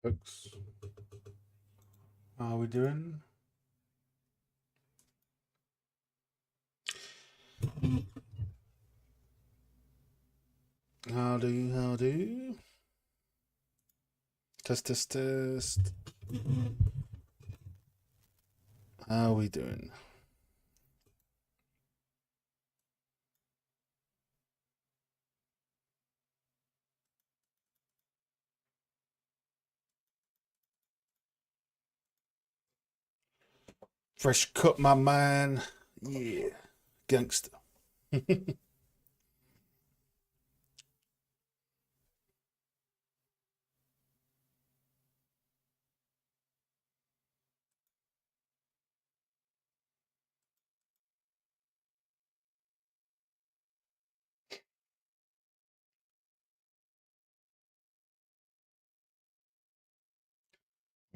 Folks, how are we doing? How do you, how do you? Test, test, test. How are we doing? Fresh cut, my man. Yeah, gangster. We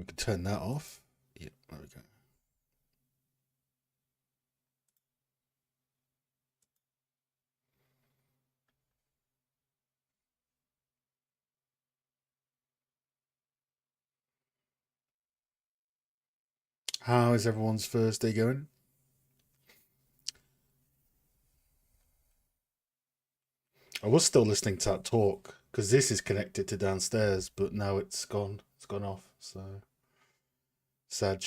can turn that off. Yeah, there we go. How is everyone's Thursday going? I was still listening to that talk because this is connected to downstairs, but now it's gone. It's gone off. So, Sag.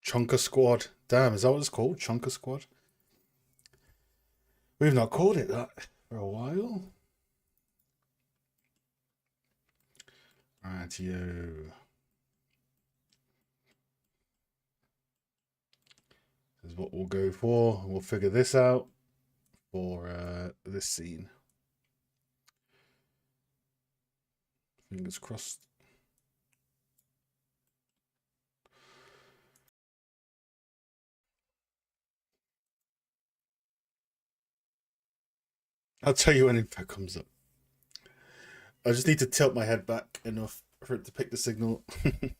Chunker Squad. Damn, is that what it's called? Chunker Squad? We've not called it that for a while. Right, yo. This is what we'll go for. We'll figure this out for this scene. Fingers crossed. I'll tell you when info comes up. I just need to tilt my head back enough for it to pick the signal. I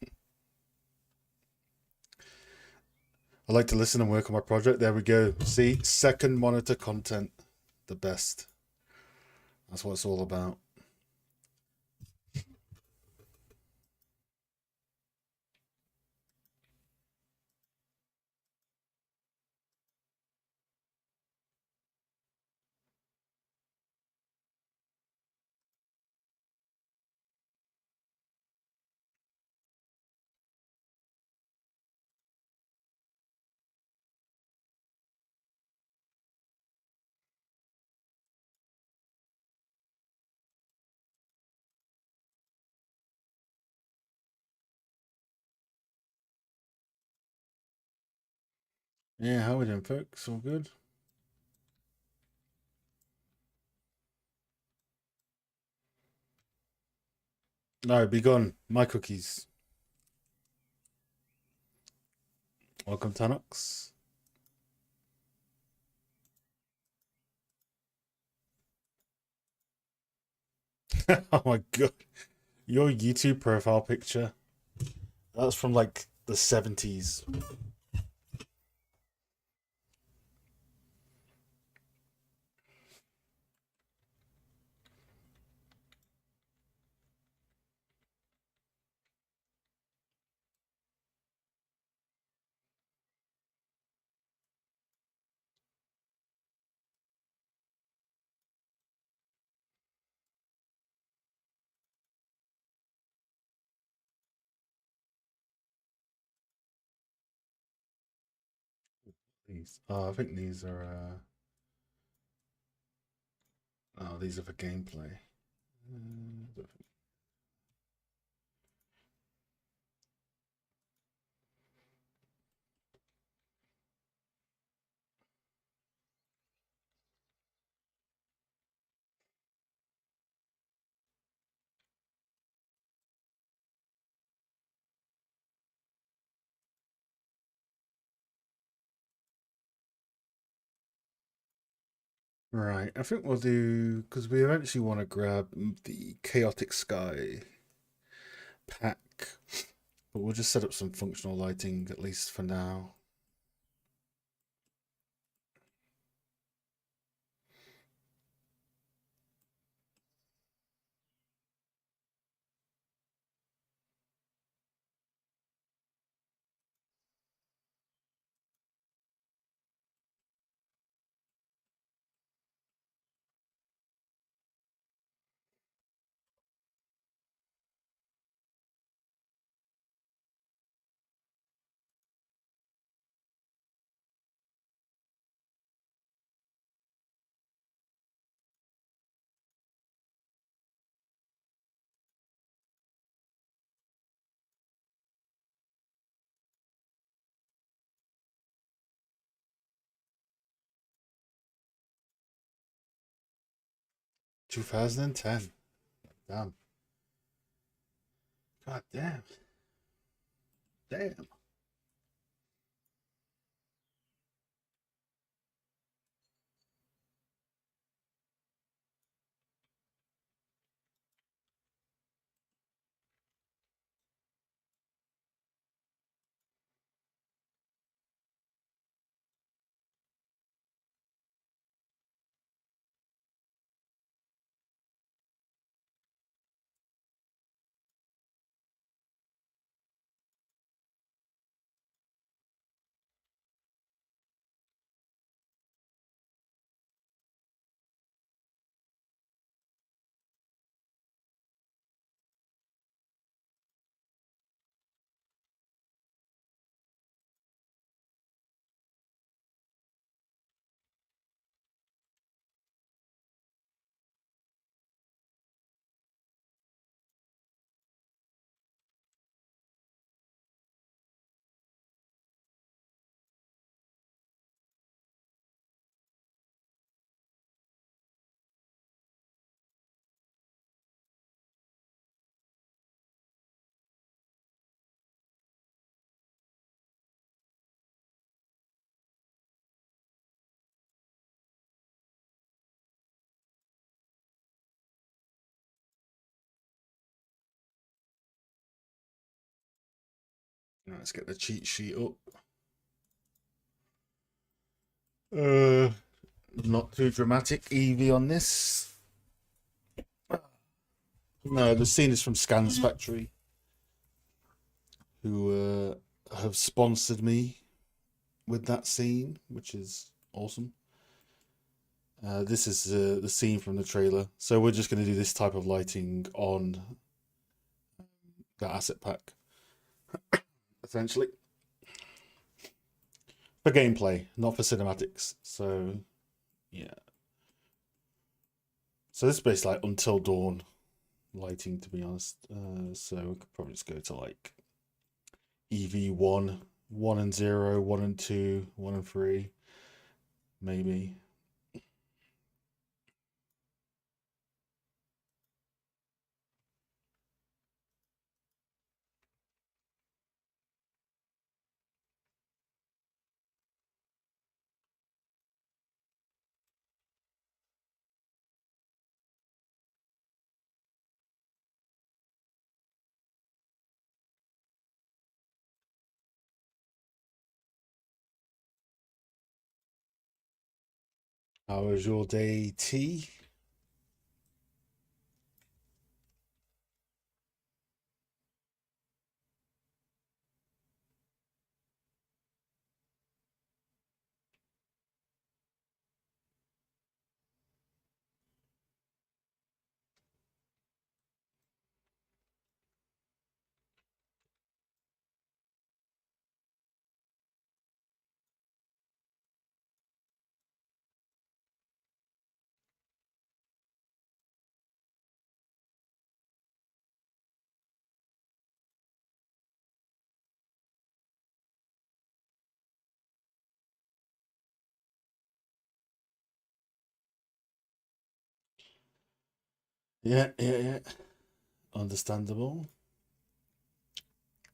like to listen and work on my project. There we go. See, second monitor content, the best. That's what it's all about. Yeah, how are we doing, folks? All good? No, be gone. My cookies. Welcome, Tanox. Oh my god. Your YouTube profile picture. That's from like the 70s. These. Oh, I think these are. Oh, these are for gameplay. Right, I think we'll do because we eventually want to grab the chaotic sky pack, but we'll just set up some functional lighting at least for now. $2010. Damn. God damn. Damn. 'Right, let's get the cheat sheet up. Not too dramatic EV on this. No, the scene is from Scans Factory, who have sponsored me with that scene, which is awesome. This is the scene from the trailer. So we're just going to do this type of lighting on the asset pack, essentially. For gameplay, not for cinematics. So, yeah. So this is basically like Until Dawn lighting, to be honest. So we could probably just go to like EV1, 1 and 0, 1 and 2, 1 and 3, maybe. How was your day, T? Yeah, yeah, yeah. Understandable.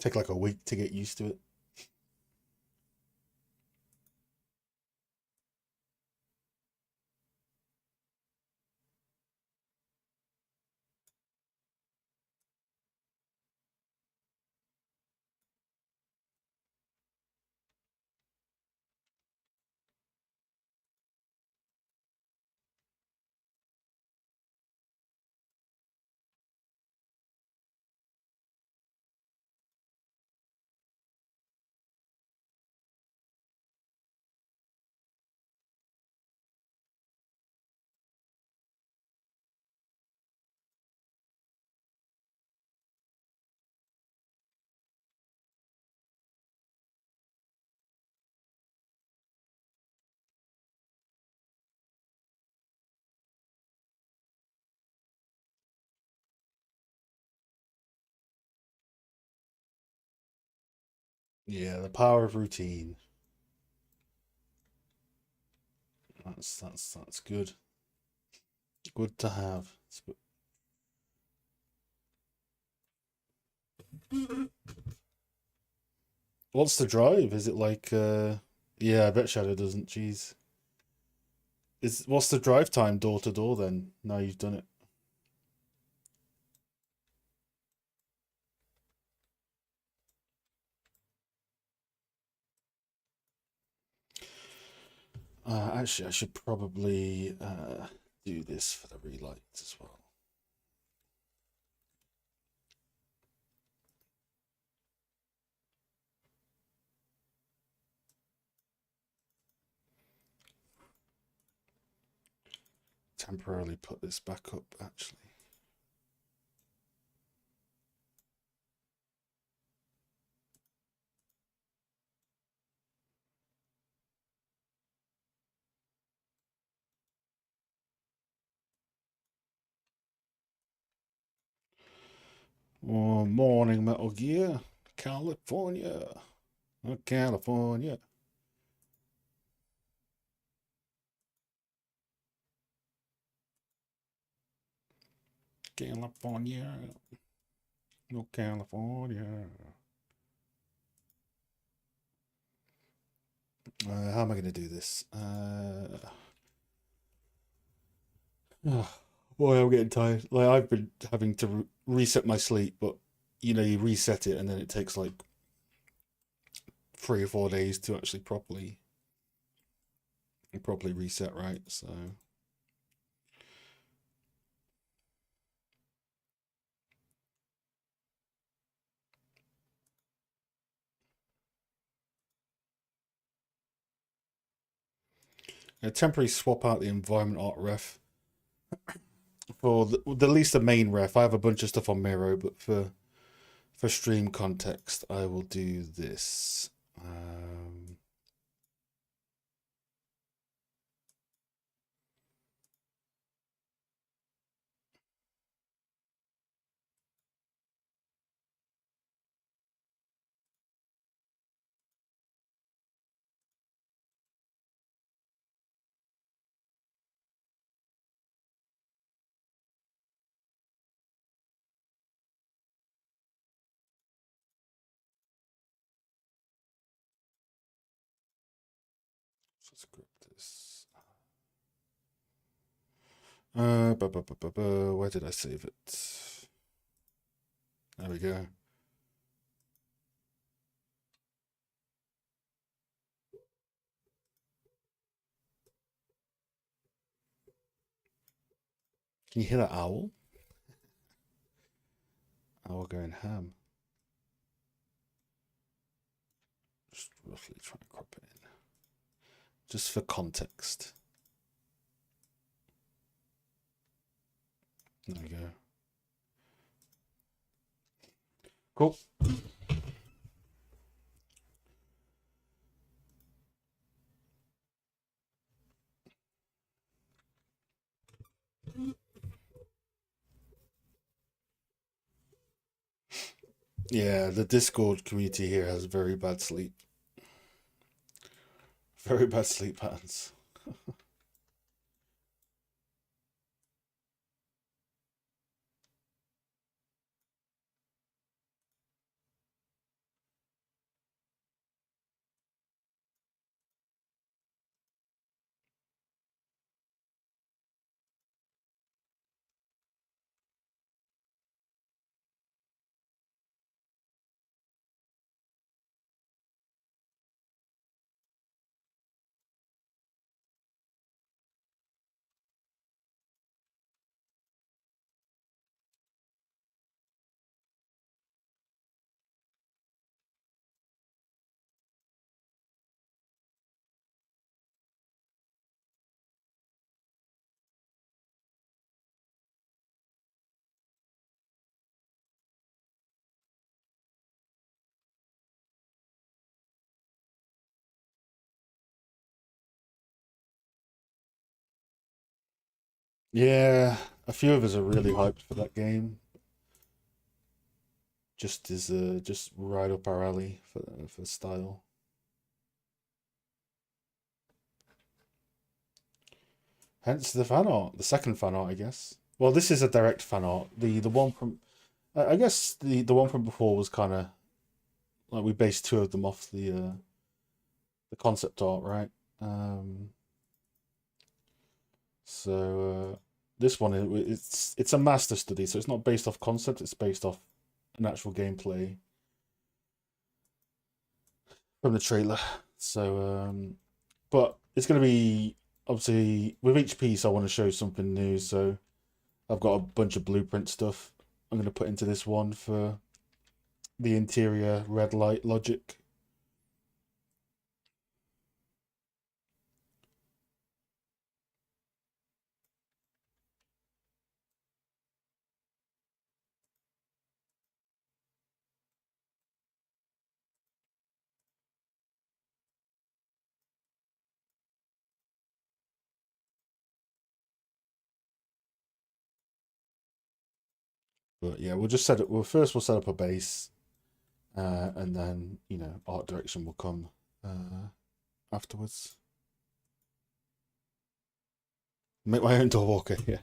Take like a week to get used to it. Yeah, the power of routine. That's good. Good to have. What's the drive? Is it like yeah, I bet Shadow doesn't. Jeez. Is what's the drive time door to door then? Now you've done it. Actually, I should probably do this for the relight as well. Temporarily put this back up, actually. Oh, morning, Metal Gear. California. Oh, California. California. No, California. How am I going to do this? Oh, boy, I'm getting tired. Like I've been having to reset my sleep, but you know, you reset it and then it takes like 3 or 4 days to actually properly reset, right? So temporarily swap out the environment art ref for the least the main ref. I have a bunch of stuff on Miro, but for stream context, I will do this. Let's script this. Where did I save it? There we go. Can you hear that owl? Owl going ham. Just roughly try and crop it in. Just for context. There we go. Cool. Yeah, the Discord community here has very bad sleep. Very bad sleep patterns. Yeah, a few of us are really hyped for that game. just right up our alley for style. Hence the fan art, the second fan art, I guess. Well, this is a direct fan art. The one from I guess the one from before was kind of like we based two of them off the concept art, right? Um, so this one it's a master study, so it's not based off concept. It's based off an actual gameplay from the trailer. So, but it's going to be obviously with each piece. I want to show something new, so I've got a bunch of blueprint stuff I'm going to put into this one for the interior red light logic. But yeah, we'll just set it. Well, first we'll set up a base, and then art direction will come afterwards. Make my own door walker. Yeah.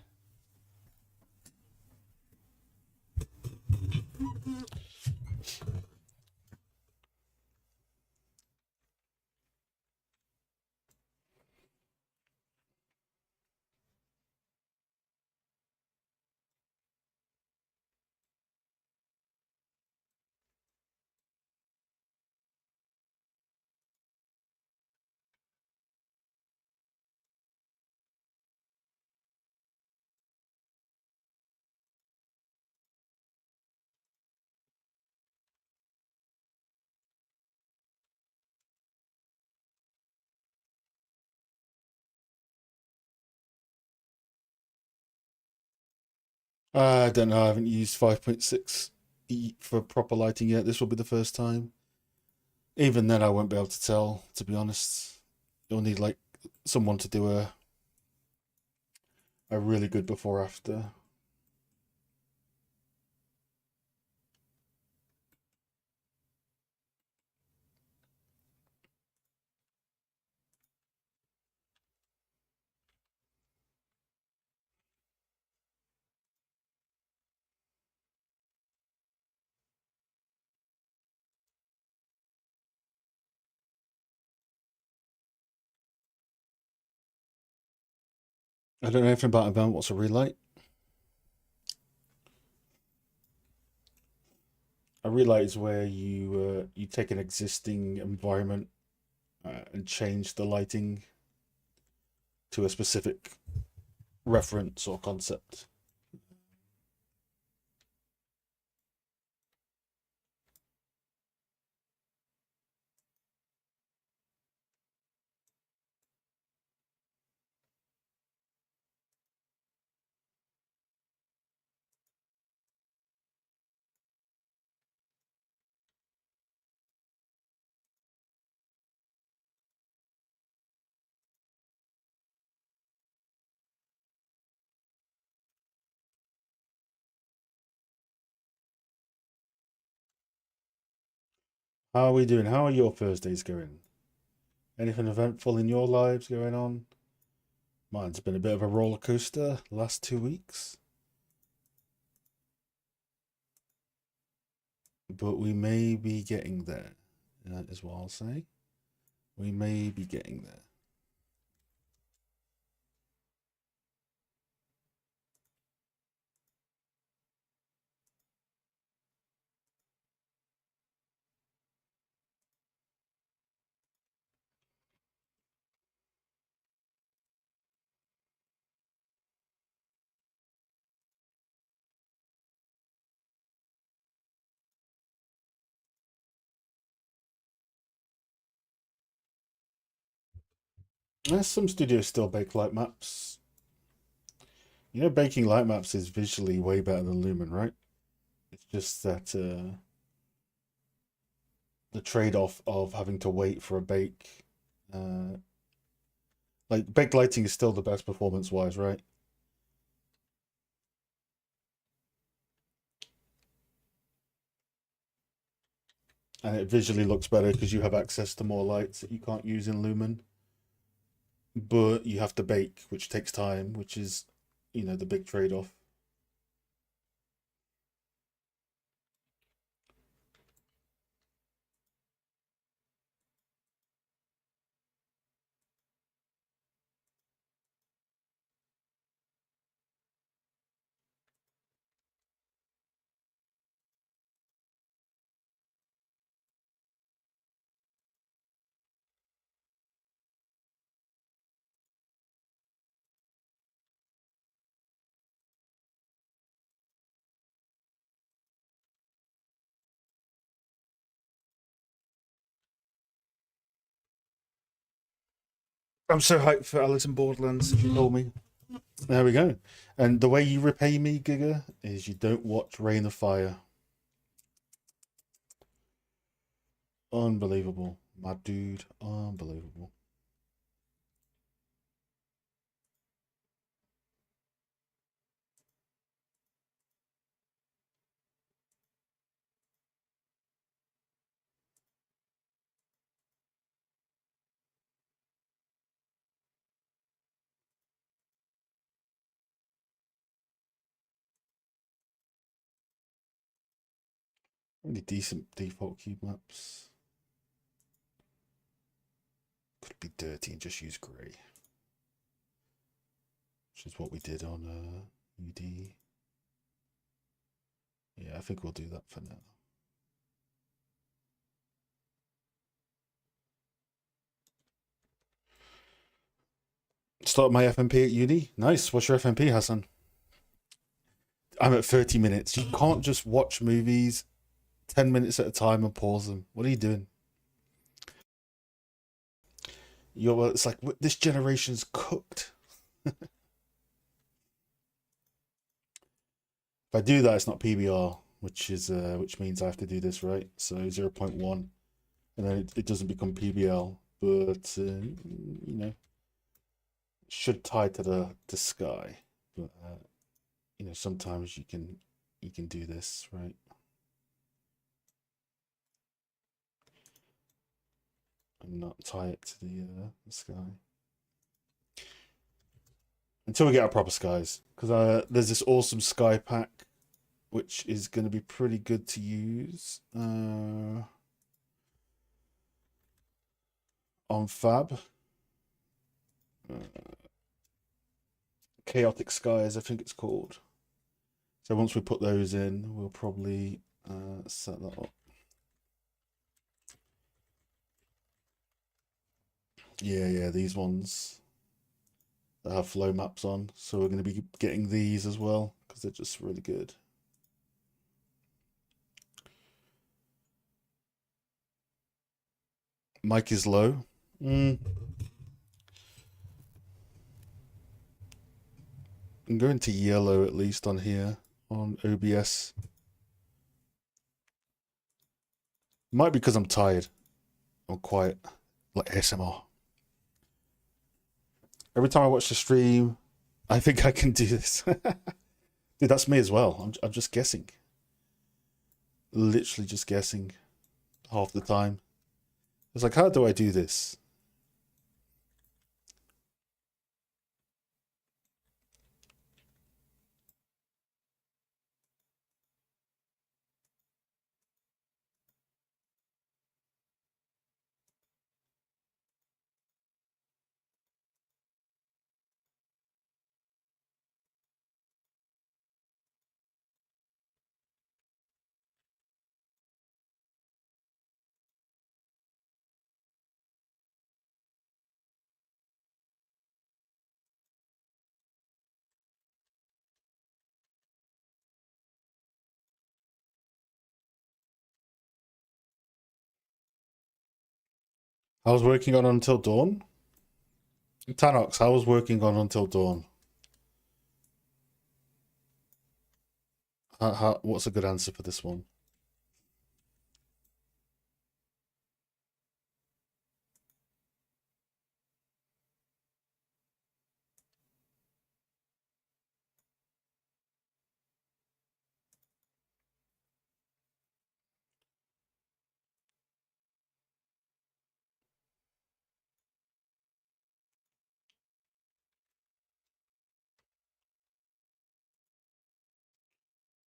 I don't know. I haven't used 5.6 for proper lighting yet. This will be the first time. Even then, I won't be able to tell. To be honest, you'll need like someone to do a really good before after. I don't know anything about event. What's a relight? A relight is where you take an existing environment and change the lighting to a specific reference or concept. How are we doing? How are your Thursdays going? Anything eventful in your lives going on? Mine's been a bit of a roller coaster last 2 weeks, but we may be getting there. That is what I'll say. We may be getting there. There's some studios still bake light maps. Baking light maps is visually way better than Lumen, right? It's just that the trade-off of having to wait for a bake. Uh, like baked lighting is still the best performance-wise, right? and it visually looks better because you have access to more lights that you can't use in Lumen. But you have to bake, which takes time, which is, the big trade-off. I'm so hyped for Alice in Borderlands, if you told me. There we go. And the way you repay me, Giga, is you don't watch Reign of Fire. Unbelievable. My dude, unbelievable. Really decent default cube maps. Could be dirty and just use grey. Which is what we did on UD. Yeah, I think we'll do that for now. Start my FMP at uni. Nice. What's your FMP, Hassan? I'm at 30 minutes. You can't just watch movies 10 minutes at a time and pause them. What are you doing? It's like this generation's cooked. If I do that, it's not PBR, which means I have to do this, right? So 0.1, and then it doesn't become PBL, but should tie to the sky. But sometimes you can do this, right? And not tie it to the sky until we get our proper skies. Because there's this awesome sky pack, which is going to be pretty good to use on Fab. Chaotic Skies, I think it's called. So once we put those in, we'll probably set that up. Yeah, these ones that have flow maps on. So we're going to be getting these as well because they're just really good. Mic is low. I'm going to yellow at least on here on OBS. Might be because I'm tired. I'm quiet, like ASMR. Every time I watch the stream, I think I can do this. Dude, that's me as well. I'm just guessing. Literally just guessing half the time. It's like, how do I do this? I was working on Until Dawn. Tanox, I was working on Until Dawn. What's a good answer for this one?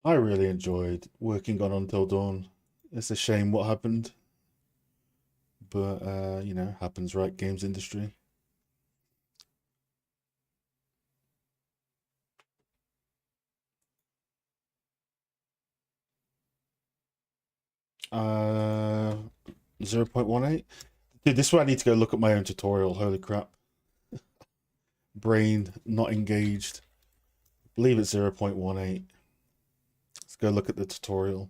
I really enjoyed working on Until Dawn. It's a shame what happened, but happens, right? Games industry. Uh, 0.18. Dude, this is where I need to go look at my own tutorial. Holy crap. Brain not engaged. I believe it's 0.18. Let's go look at the tutorial.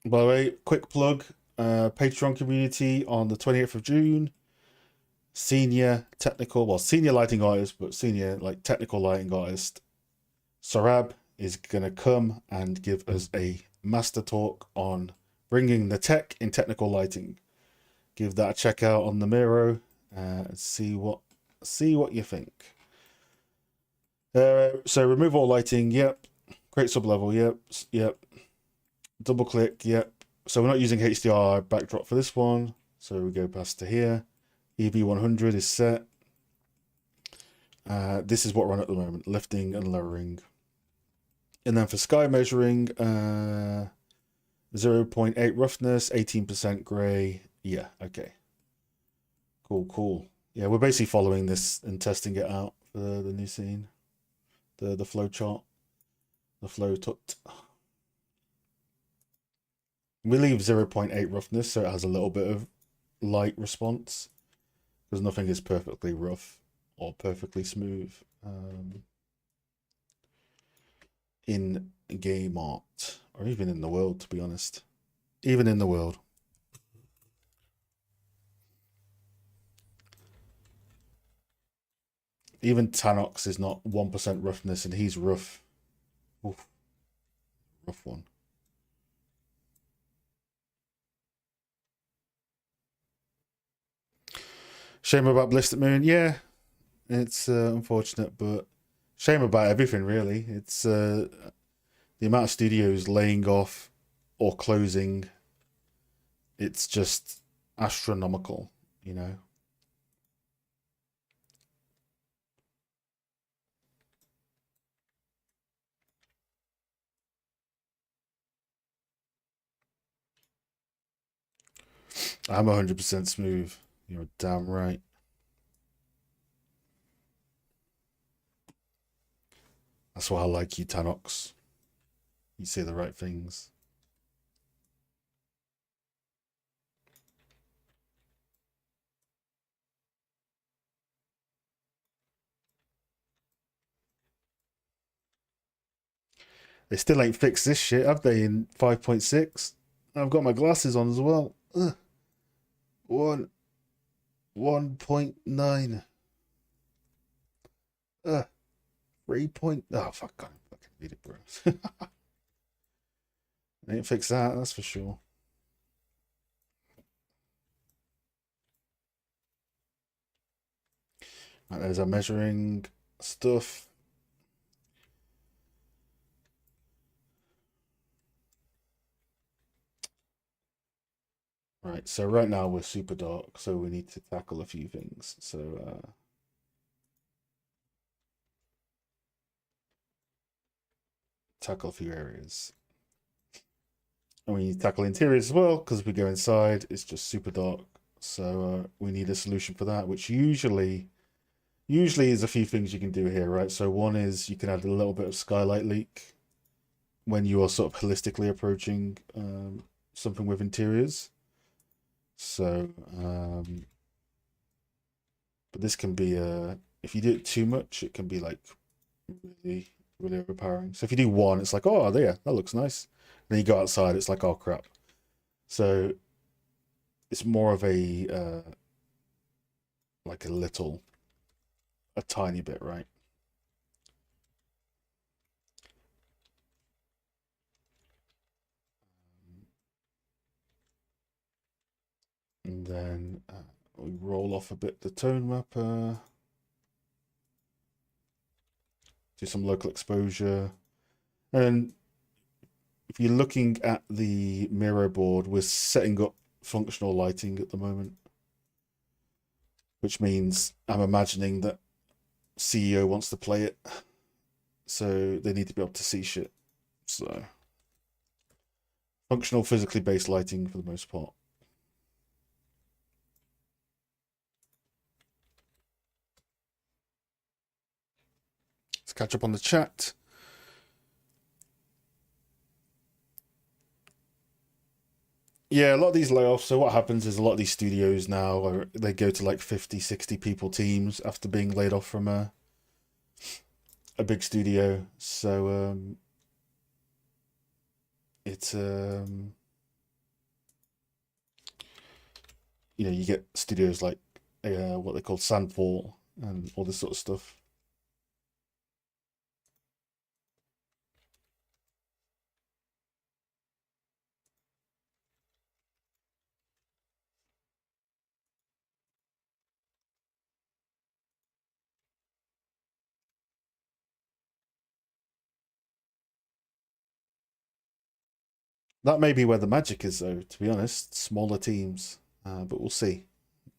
By the way, quick plug, Patreon community on the 28th of June. Senior lighting artist, but senior like technical lighting artist Sarab is gonna come and give us a master talk on bringing the tech in technical lighting. Give that a check out on the Miro and see what you think. So remove all lighting, yep. Create sublevel, yep. Double click, yep. So we're not using HDR backdrop for this one. So we go past to here. EV100 is set. This is what we're on at the moment, lifting and lowering. And then for sky measuring, 0.8 roughness, 18% gray. Yeah, okay. Cool. Yeah, we're basically following this and testing it out for the new scene. The flow chart. The flow tut. We leave 0.8 roughness so it has a little bit of light response, because nothing is perfectly rough or perfectly smooth in game art, or even in the world, to be honest. Even in the world. Even Tanox is not 1% roughness, and he's rough. Oof, rough one. Shame about Ballistic Moon. Yeah, it's unfortunate, but shame about everything, really. It's the amount of studios laying off or closing. It's just astronomical, you know. I'm 100% smooth. You're damn right. That's why I like you, Tanox. You say the right things. They still ain't fixed this shit, have they, in 5.6? I've got my glasses on as well. 1.9. 3 point. Oh, fuck, I can't fucking read it, bro. They ain't fixed that, that's for sure. Right, there's our measuring stuff. Right, so right now we're super dark, so we need to tackle a few things. So, tackle a few areas. And we need to tackle interiors as well, because if we go inside, it's just super dark. So we need a solution for that, which usually is a few things you can do here, right? So one is you can add a little bit of skylight leak when you are sort of holistically approaching something with interiors. So, but this can be if you do it too much, it can be like really overpowering. So if you do one, it's like, oh, there, that looks nice. Then you go outside, it's like, oh crap. So it's more of a like a tiny bit, right? And then we roll off a bit the tone mapper, do some local exposure, and if you're looking at the Miro board, we're setting up functional lighting at the moment, which means I'm imagining that CEO wants to play it so they need to be able to see shit. So functional, physically based lighting for the most part. Let's catch up on the chat. Yeah, a lot of these layoffs. So what happens is a lot of these studios now they go to like 50, 60 people teams after being laid off from a big studio. So it's you get studios like what they call Sandfall and all this sort of stuff. That may be where the magic is, though. To be honest, smaller teams, but we'll see.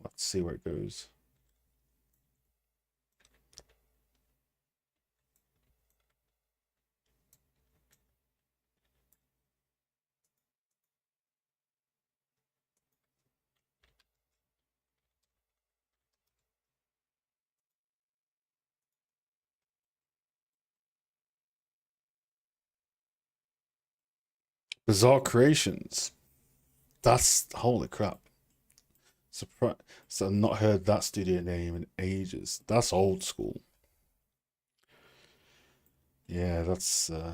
Let's see where it goes. Bizarre Creations. That's holy crap. Surprise! So I've not heard that studio name in ages. That's old school. Yeah, that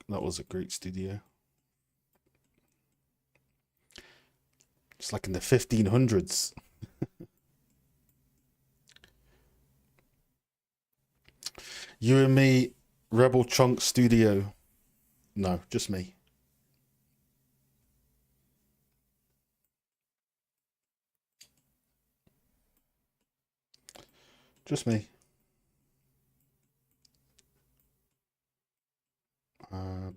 was a great studio. It's like in the 1500s. You and me, Rebel Chunk Studio. No, just me. Just me. Uh,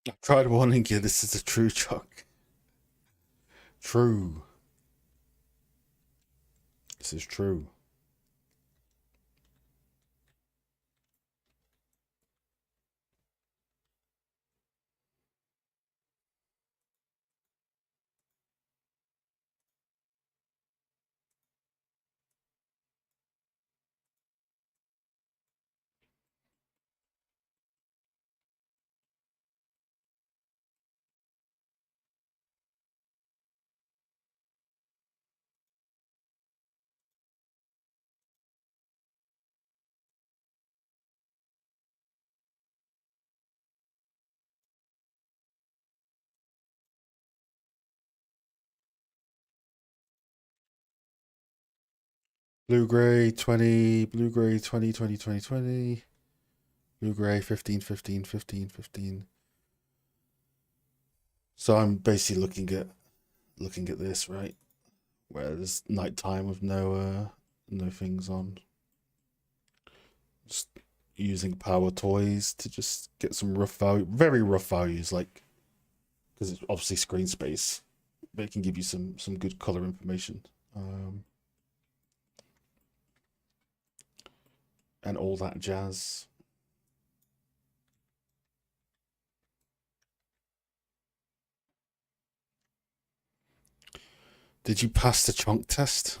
I tried warning you. This is a true chuck. True. This is true. Blue gray 20 20 20 20. Blue gray 15 15 15 15. So I'm basically looking at this, right? Where there's nighttime with no things on. Just using power toys to just get some rough value, very rough values, like because it's obviously screen space, but it can give you some good color information. And all that jazz. Did you pass the chunk test?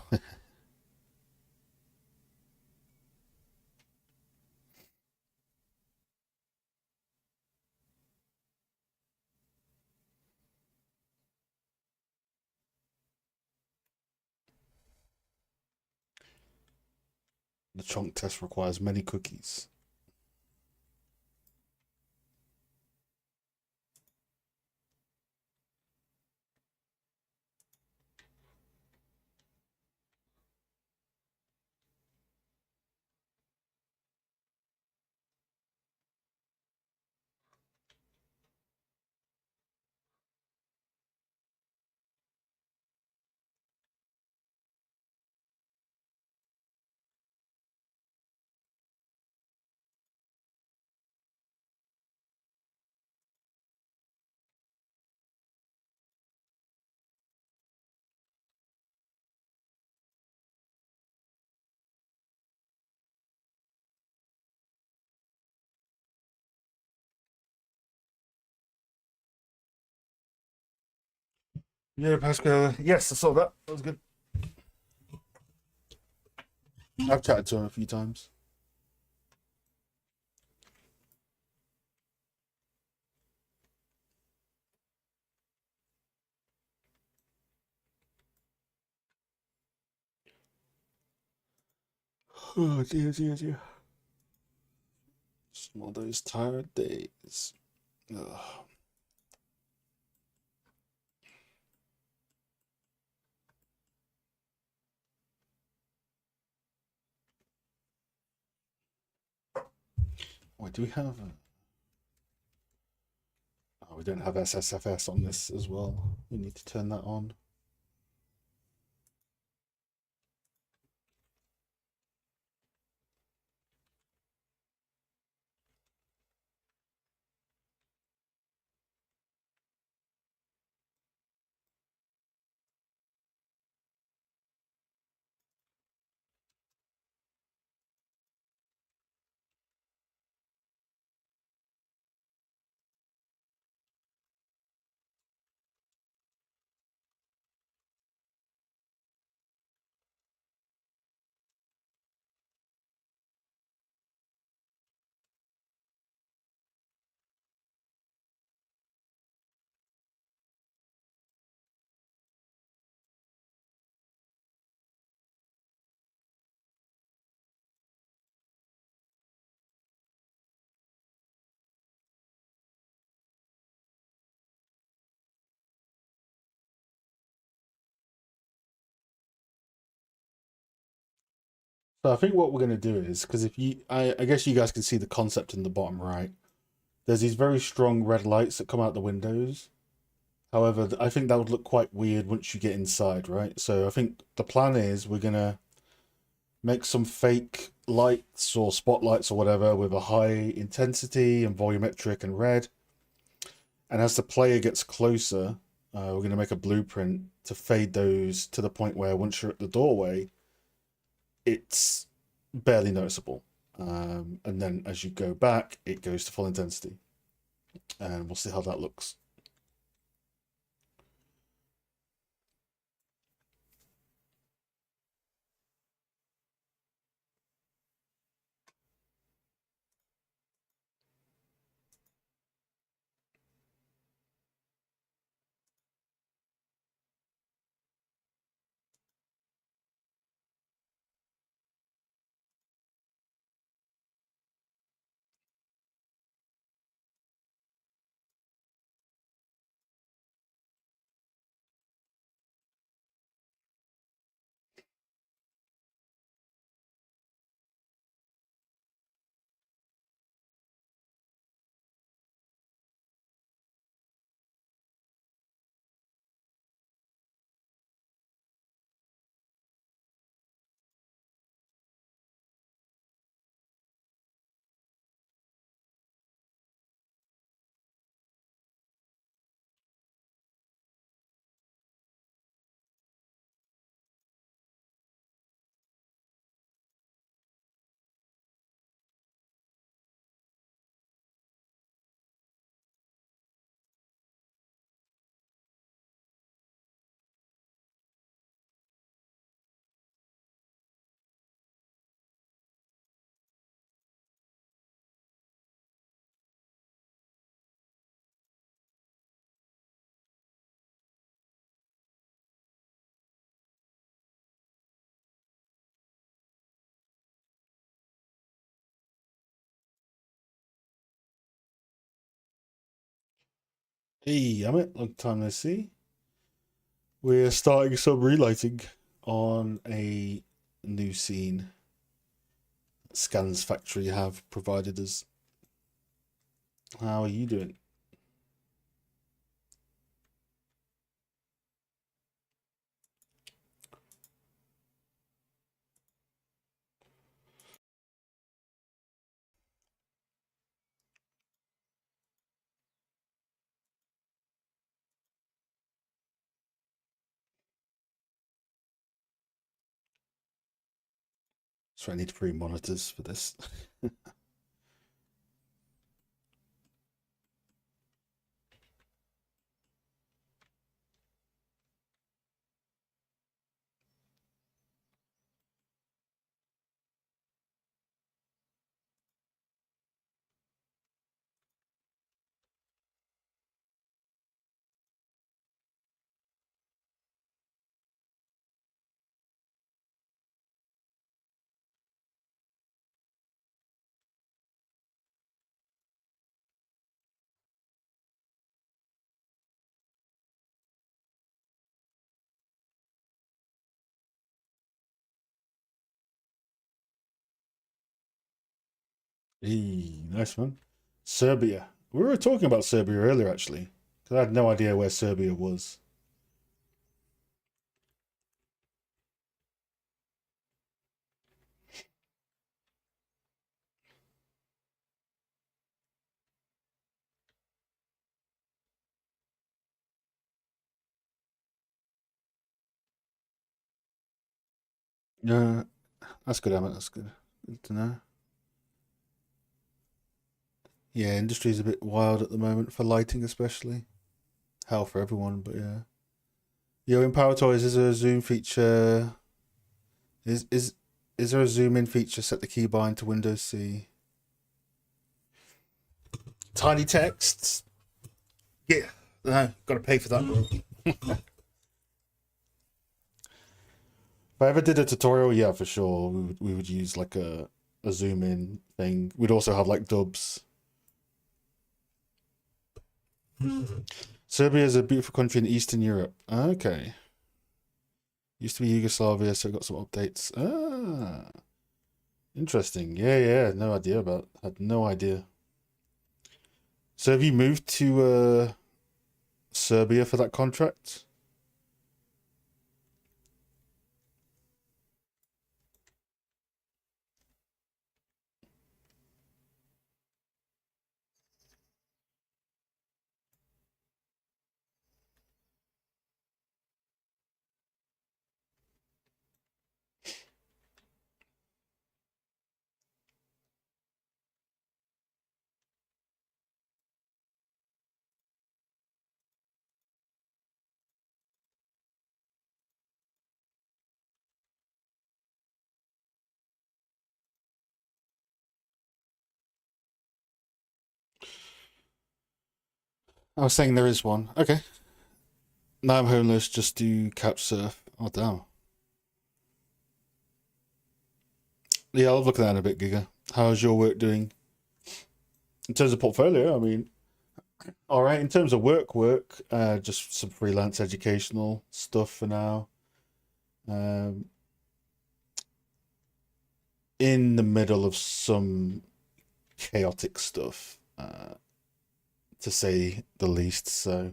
The chunk test requires many cookies. Yeah, Pascal. Yes, I saw that. That was good. I've chatted to him a few times. Oh dear, dear, dear. Some of those tired days. Ugh. Wait, do we have? Oh, we don't have SSFS on this as well. We need to turn that on. So I think what we're going to do is because if you, I guess you guys can see the concept in the bottom right. There's these very strong red lights that come out the windows. However, I think that would look quite weird once you get inside, right? So I think the plan is we're gonna make some fake lights or spotlights or whatever with a high intensity and volumetric and red. And as the player gets closer, we're going to make a blueprint to fade those to the point where once you're at the doorway, it's barely noticeable. And then as you go back, it goes to full intensity. And we'll see how that looks. Hey, Amit, long time no see. We're starting some relighting on a new scene Scans Factory have provided us. How are you doing? So I need 3 monitors for this. Hey, nice one. Serbia. We were talking about Serbia earlier, actually, because I had no idea where Serbia was. Yeah, that's good, Amit. That's good. Good to know. Yeah, industry is a bit wild at the moment for lighting, especially. Hell for everyone, but yeah. Yo, in Power Toys, is there a zoom feature? Is is is there a zoom in feature? Set the keybind to Windows C. Tiny text. Yeah, no, got to pay for that. If I ever did a tutorial, yeah, for sure, we would use like a zoom in thing. We'd also have like dubs. Serbia is a beautiful country in Eastern Europe. Okay, used to be Yugoslavia, so got some updates. Ah, interesting. Yeah, yeah, no idea about. Had no idea. So have you moved to Serbia for that contract? I was saying there is one. Okay. Now I'm homeless, just do couch surf. Oh, damn. Yeah, I'll look at that in a bit, Giga. How's your work doing? In terms of portfolio, I mean, all right. In terms of work, just some freelance educational stuff for now. Um, in the middle of some chaotic stuff, to say the least. So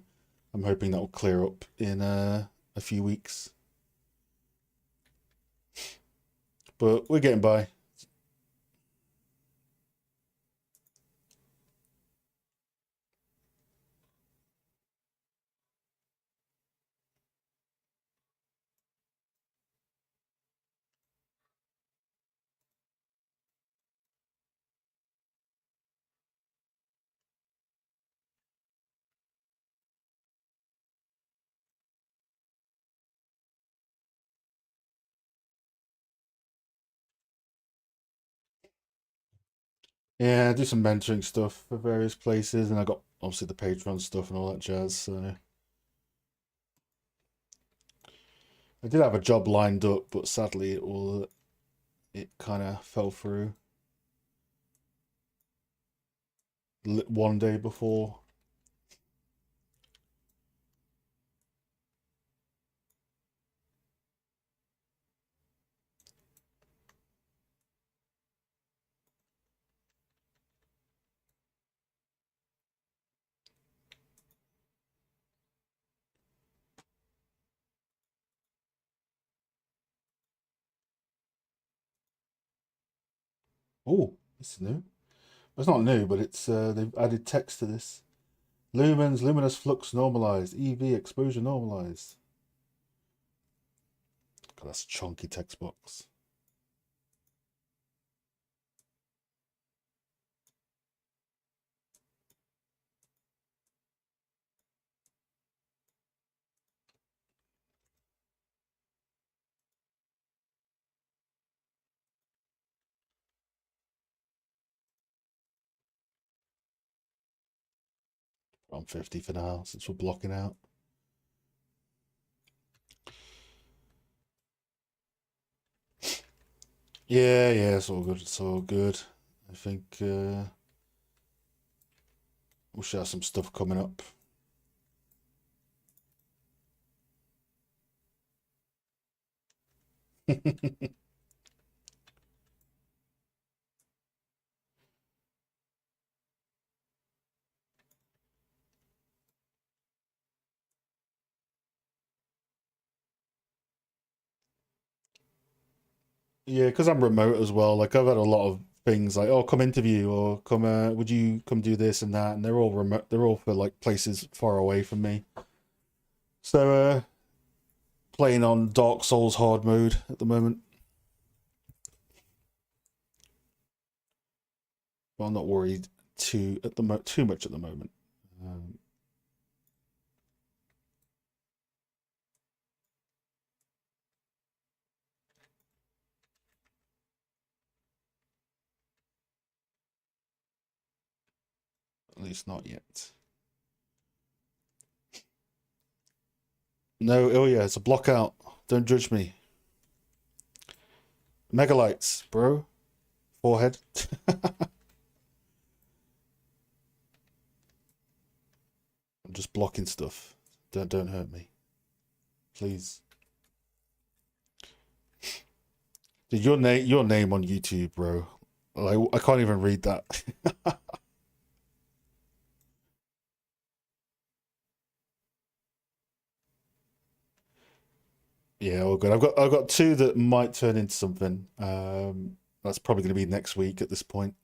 I'm hoping that will clear up in a few weeks. But we're getting by. Yeah, I do some mentoring stuff for various places, and I got obviously the Patreon stuff and all that jazz. So I did have a job lined up, but sadly it kind of fell through one day before Oh, this is new. It's not new, but it's they've added text to this. Lumens, luminous flux normalized, EV exposure normalized. God, that's a chunky text box. I'm 50 for now since we're blocking out. Yeah, it's all good. It's all good. I think we should have some stuff coming up. At Yeah, because I'm remote as well. Like I've had a lot of things like, oh, come interview or come, would you come do this and that? And they're all remote. They're all for like places far away from me. So playing on Dark Souls hard mode at the moment. But I'm not worried too much at the moment. Um, at least not yet. No, oh yeah, it's a block out. Don't judge me. Megalites, bro. Forehead. I'm just blocking stuff. Don't hurt me, please. Dude, your name on YouTube, bro. Like I can't even read that. Yeah, all good. I've got two that might turn into something. That's probably going to be next week at this point.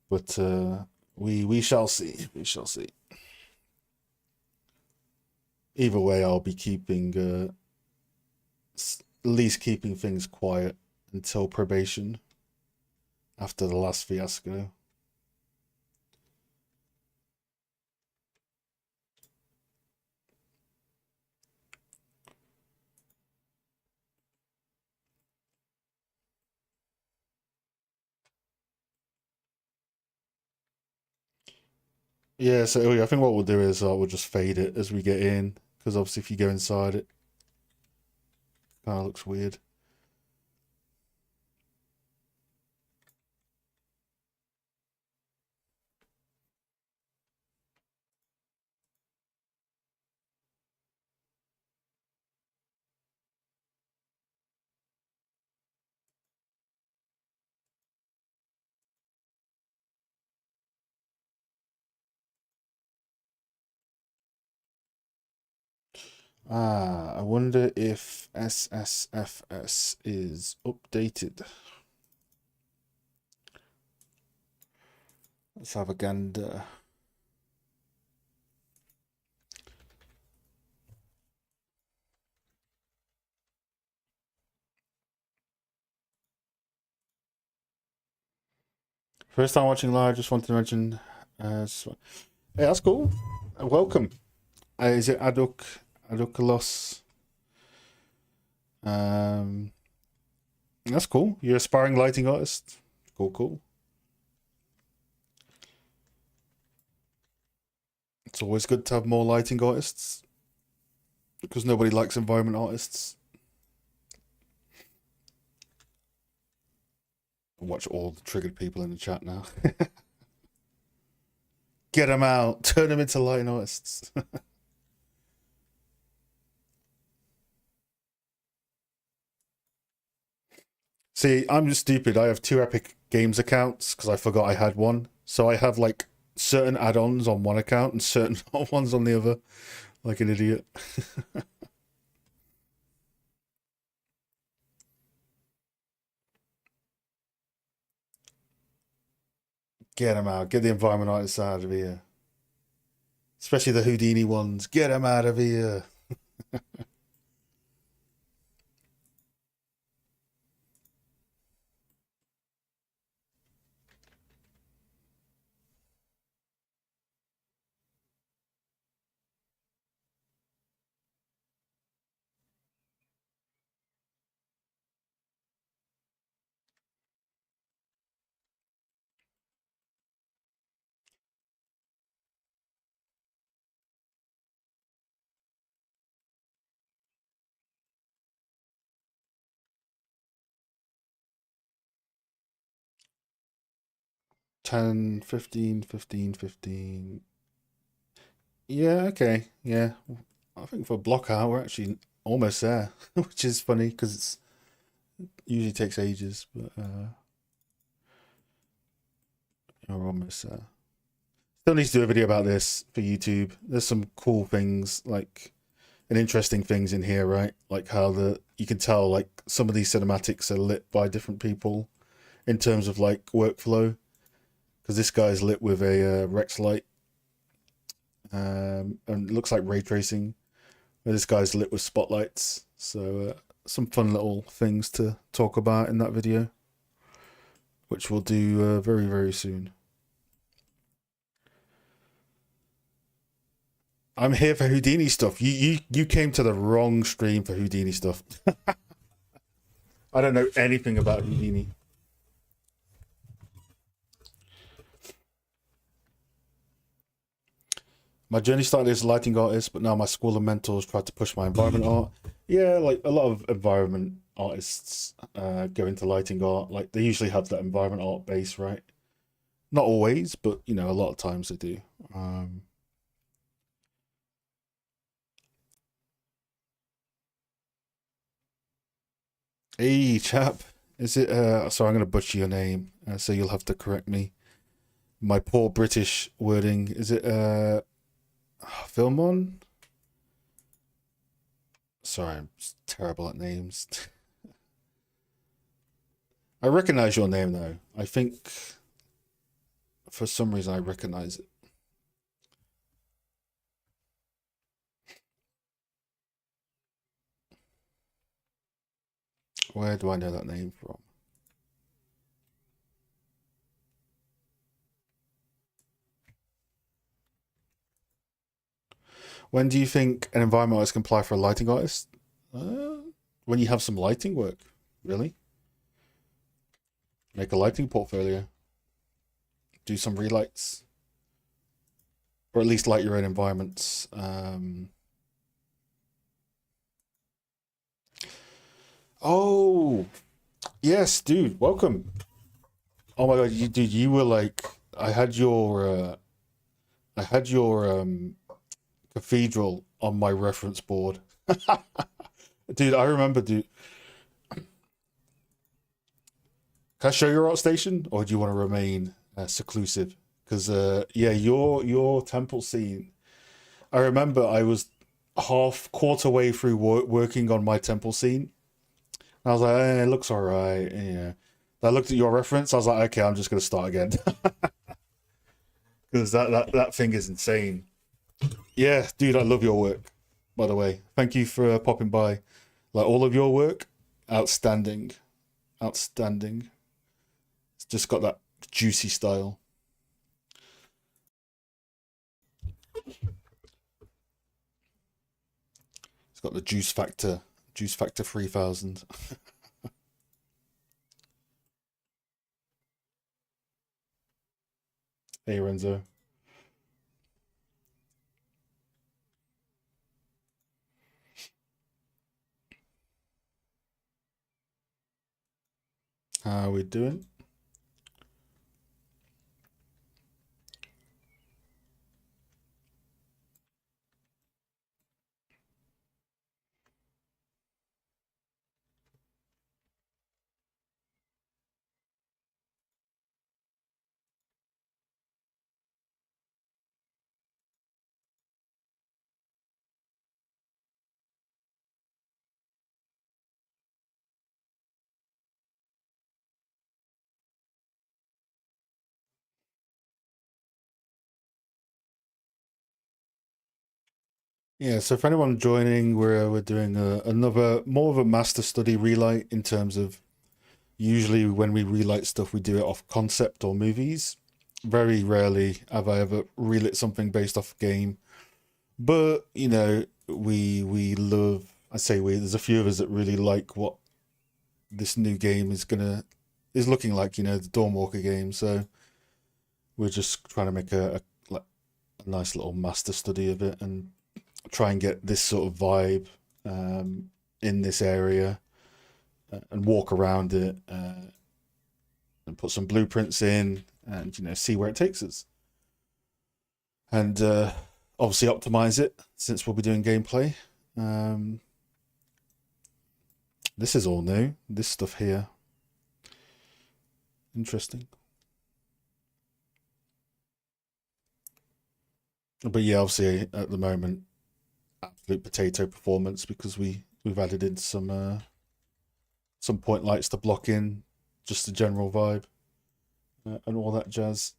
But we shall see. We shall see. Either way, I'll be keeping at least keeping things quiet until probation after the last fiasco. Yeah, so I think what we'll do is we'll just fade it as we get in, because obviously if you go inside, it kind of looks weird. I wonder if SSFS is updated. Let's have a gander. First time watching live, just wanted to mention. Hey, that's cool. Welcome. Is it Adukalos? Um, that's cool. You're aspiring lighting artist. Cool, cool. It's always good to have more lighting artists because nobody likes environment artists. Watch all the triggered people in the chat now. Get them out. Turn them into lighting artists. See, I'm just stupid. I have two Epic Games accounts because I forgot I had one. So I have like certain add-ons on one account and certain ones on the other, like an idiot. Get them out. Get the environment artists out of here. Especially the Houdini ones. Get them out of here. 10, 15, 15, 15. Yeah, okay. Yeah. I think for block out, we're actually almost there, which is funny because it's usually takes ages, but we're almost there. Still need to do a video about this for YouTube. There's some cool things like and interesting things in here, right? Like how you can tell like some of these cinematics are lit by different people in terms of like workflow. Because this guy's lit with a Rex light, and it looks like ray tracing. This guy's lit with spotlights. So some fun little things to talk about in that video, which we'll do very, very soon. I'm here for Houdini stuff. You came to the wrong stream for Houdini stuff. I don't know anything about Houdini. My journey started as a lighting artist, but now my school of mentors tried to push my environment art. Yeah, like a lot of environment artists go into lighting art. Like they usually have that environment art base, right? Not always, but you know, a lot of times they do. Hey, chap. Is it, sorry, I'm going to butcher your name, so you'll have to correct me. My poor British wording. Is it, Filmon? Sorry, I'm terrible at names. I recognize your name, though. I think for some reason I recognize it. Where do I know that name from? When do you think an environment artist can apply for a lighting artist? When you have some lighting work, really. Make a lighting portfolio. Do some relights. Or at least light your own environments. Oh, yes, dude. Welcome. Oh my god, dude, you were like, I had your cathedral on my reference board. Dude, I remember, dude. Can I show your art station, or do you want to remain seclusive? Because yeah, your temple scene. I remember I was half quarter way through working on my temple scene. And I was like, it looks alright. Yeah. I looked at your reference. I was like, okay, I'm just gonna start again because that thing is insane. Yeah, dude, I love your work. By the way, thank you for popping by. Like all of your work, outstanding, outstanding. It's just got that juicy style. It's got the juice factor 3000. Hey Renzo, how are we doing? Yeah, so for anyone joining, we're doing another more of a master study relight in terms of usually when we relight stuff, we do it off concept or movies. Very rarely have I ever relit something based off a game, but we love. I say we. There's a few of us that really like what this new game is looking like. The Dawnwalker game. So we're just trying to make like a nice little master study of it and try and get this sort of vibe in this area and walk around it and put some blueprints in and see where it takes us and obviously optimize it since we'll be doing gameplay. Um, this is all new. This stuff here, interesting. But yeah, obviously at the moment, absolute potato performance because we've added in some point lights to block in just the general vibe and all that jazz.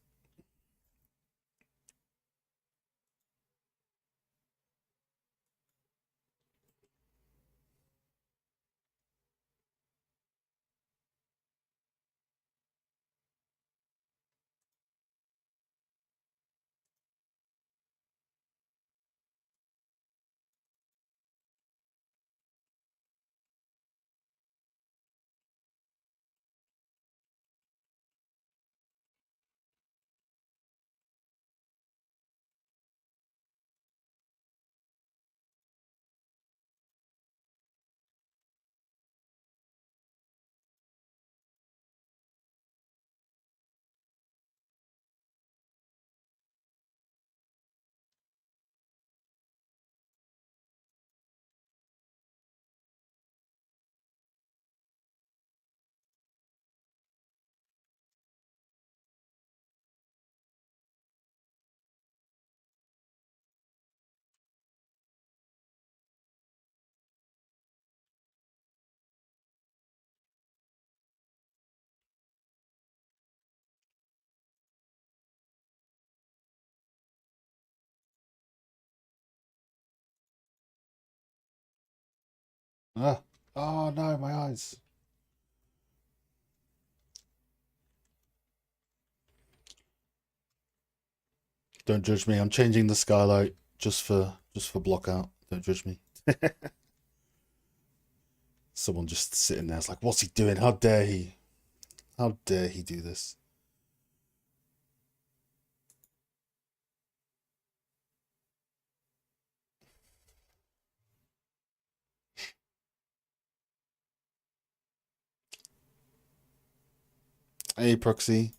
Ah, oh no, my eyes. Don't judge me. I'm changing the skylight just for block out. Don't judge me. Someone just sitting there. It's like, what's he doing? How dare he? How dare he do this? Hey, Proxy.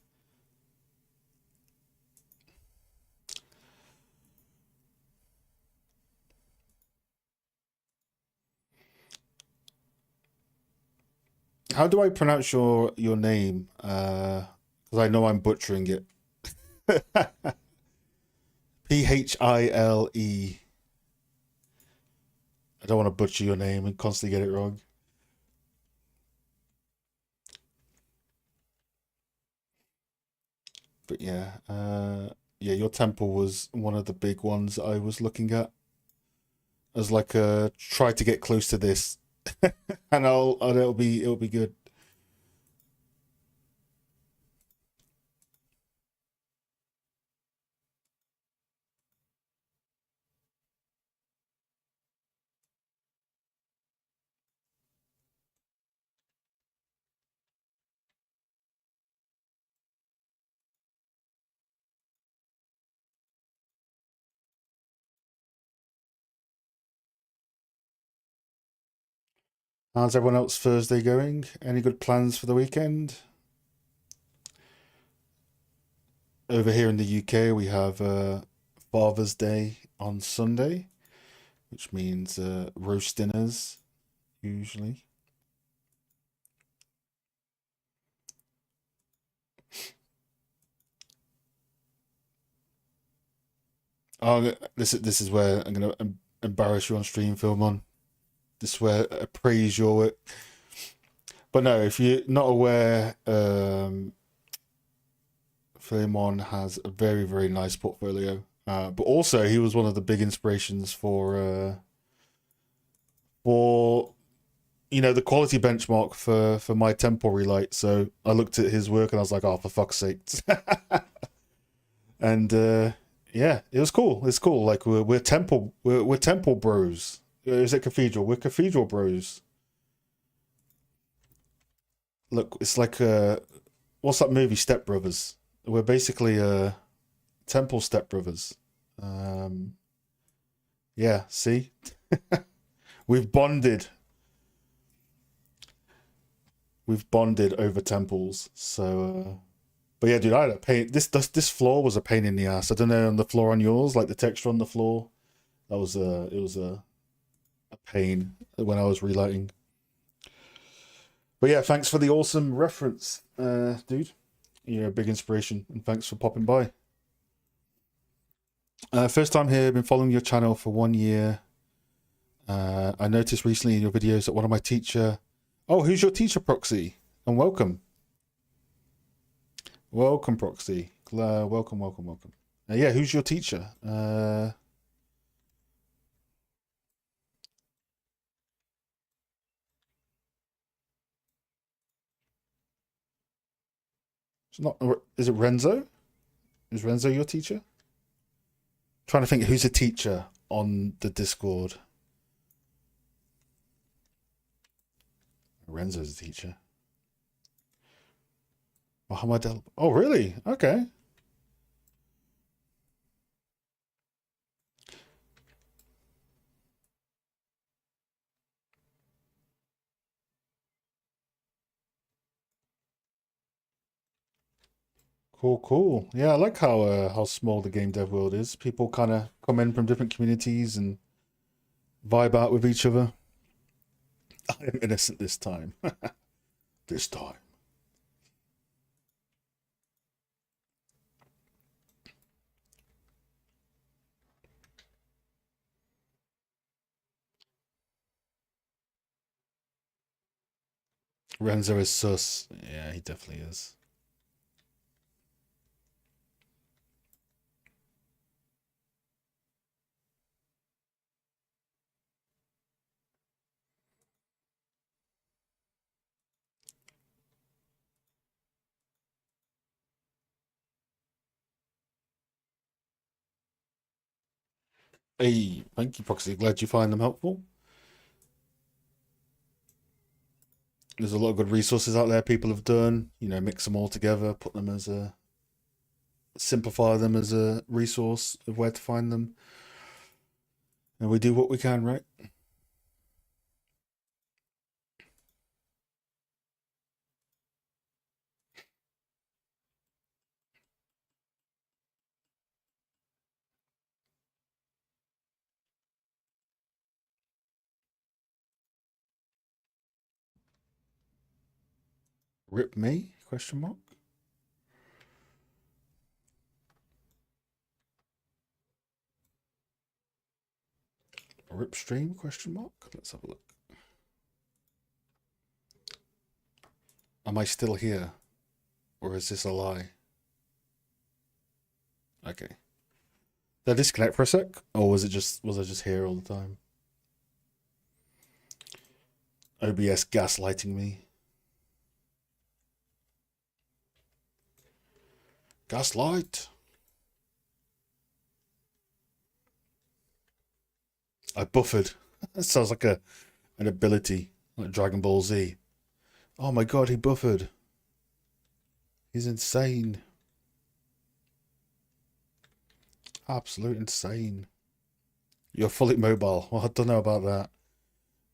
How do I pronounce your name? Because I know I'm butchering it. Phile. I don't want to butcher your name and constantly get it wrong. But yeah, yeah, your temple was one of the big ones I was looking at as like a try to get close to this, and it'll be good. How's everyone else Thursday going? Any good plans for the weekend? Over here in the UK, we have Father's Day on Sunday, which means roast dinners usually. Oh, this is where I'm gonna embarrass you on stream, film on. This is where I praise your work. But no, if you're not aware, Philemon has a very, very nice portfolio. But also, he was one of the big inspirations for the quality benchmark for my temple relight. So I looked at his work and I was like, oh, for fuck's sake. And yeah, it was cool. It's cool. Like we're temple bros. Is it cathedral? We're cathedral bros. Look, it's like what's that movie, Step Brothers? We're basically temple step brothers. Um, yeah, see, we've bonded. We've bonded over temples. So, but yeah, dude, I had a pain. This floor was a pain in the ass. I don't know on the floor on yours, like the texture on the floor. That was it was a pain when I was relighting. But yeah, thanks for the awesome reference, dude. You're a big inspiration, and thanks for popping by. First time here. Been following your channel for 1 year. I noticed recently in your videos that one of my teacher. Oh, who's your teacher, Proxy? And welcome, welcome, Proxy. Welcome, welcome, welcome. Yeah, who's your teacher? It's not. Is it Renzo? Is Renzo your teacher? Trying to think who's a teacher on the Discord. Renzo's a teacher. Muhammad El. Oh, really? Okay. Cool, cool. Yeah, I like how small the game dev world is. People kind of come in from different communities and vibe out with each other. I am innocent this time. This time. Renzo is sus. Yeah, he definitely is. Hey, thank you, Proxy. Glad you find them helpful. There's a lot of good resources out there people have done. Mix them all together, put them as a simplify them as a resource of where to find them, and we do what we can, right? Rip me? Question mark. Rip stream? Question mark. Let's have a look. Am I still here, or is this a lie? Okay. Did I disconnect for a sec, or was I just here all the time? OBS gaslighting me. Gaslight. I buffered. That sounds like an ability, like Dragon Ball Z. Oh my god, he buffered. He's insane. Absolute insane. You're fully mobile. Well, I don't know about that.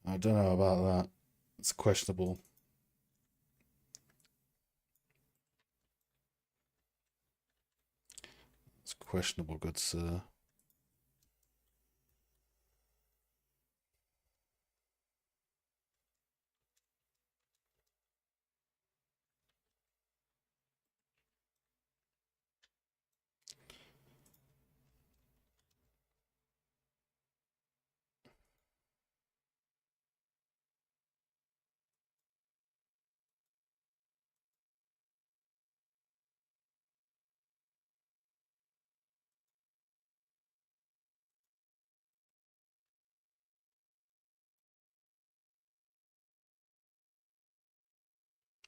I don't know about that. It's questionable. It's questionable, good sir.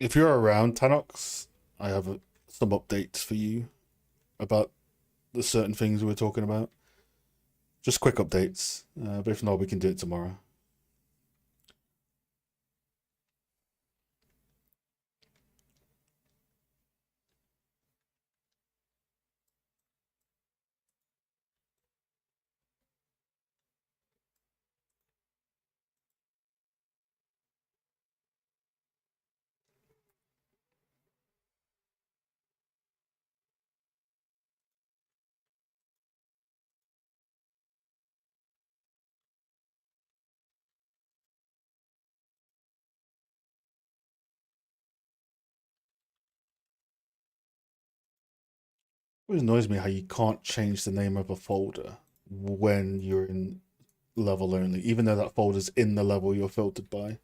If you're around Tanox, I have some updates for you about the certain things we were talking about. Just quick updates. But if not, we can do it tomorrow. It annoys me how you can't change the name of a folder when you're in level only, even though that folder's in the level you're filtered by.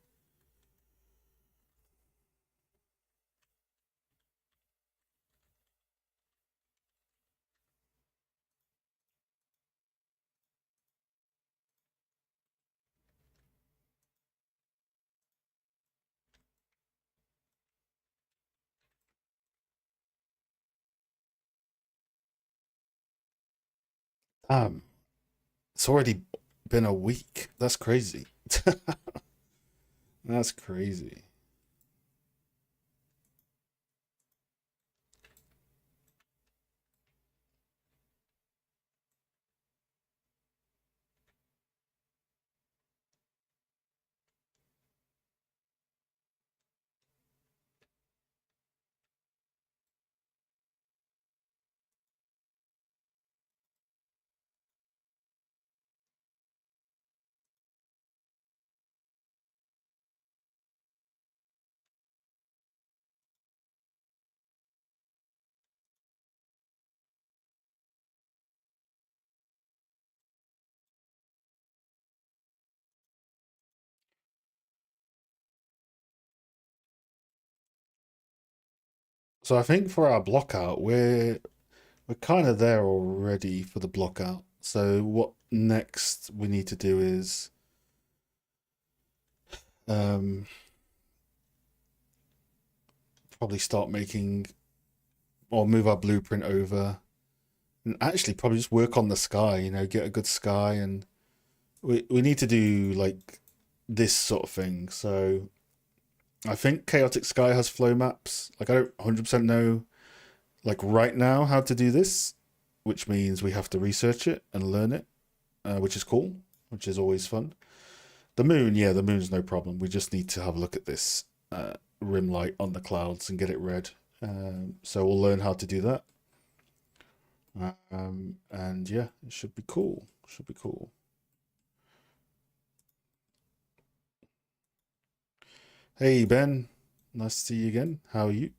It's already been a week. That's crazy. That's crazy. So I think for our block out, we're kind of there already for the block out. So what next we need to do is um, probably start making or move our blueprint over and actually probably just work on the sky, get a good sky, and we need to do like this sort of thing. So I think Chaotic Sky has flow maps. Like I don't 100% know like right now how to do this, which means we have to research it and learn it, which is cool, which is always fun. The moon, yeah, the moon's no problem. We just need to have a look at this rim light on the clouds and get it red. So we'll learn how to do that. And yeah, it should be cool. Should be cool. Hey Ben, nice to see you again. How are you?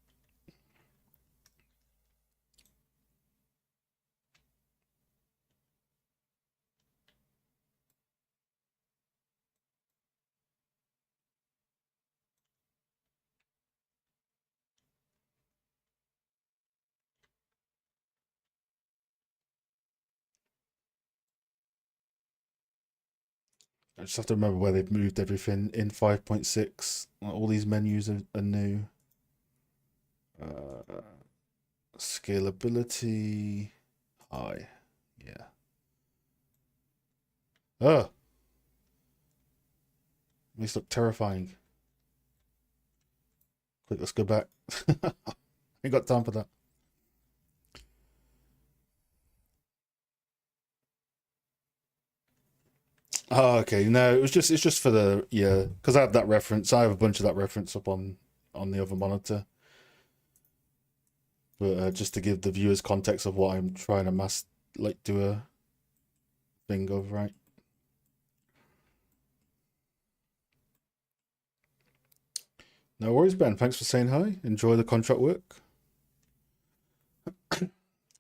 I just have to remember where they've moved everything in 5.6. All these menus are new. Uh, Scalability high. Yeah. Oh, these look terrifying. Quick, let's go back. Ain't got time for that. Oh, okay. No, it's just for the yeah, because I have that reference. I have a bunch of that reference up on the other monitor, but just to give the viewers context of what I'm trying to like do a thing of, right? No worries, Ben. Thanks for saying hi. Enjoy the contract work.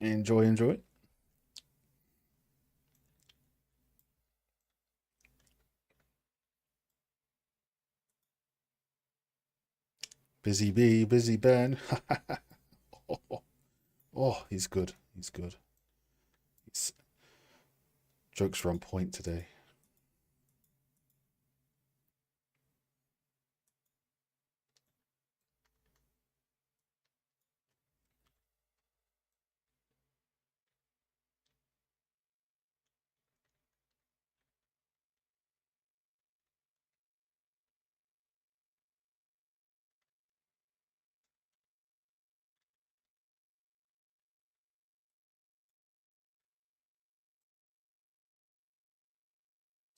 Enjoy, enjoy. Busy bee, busy Ben. Oh, oh, he's good. He's good. His jokes are on point today.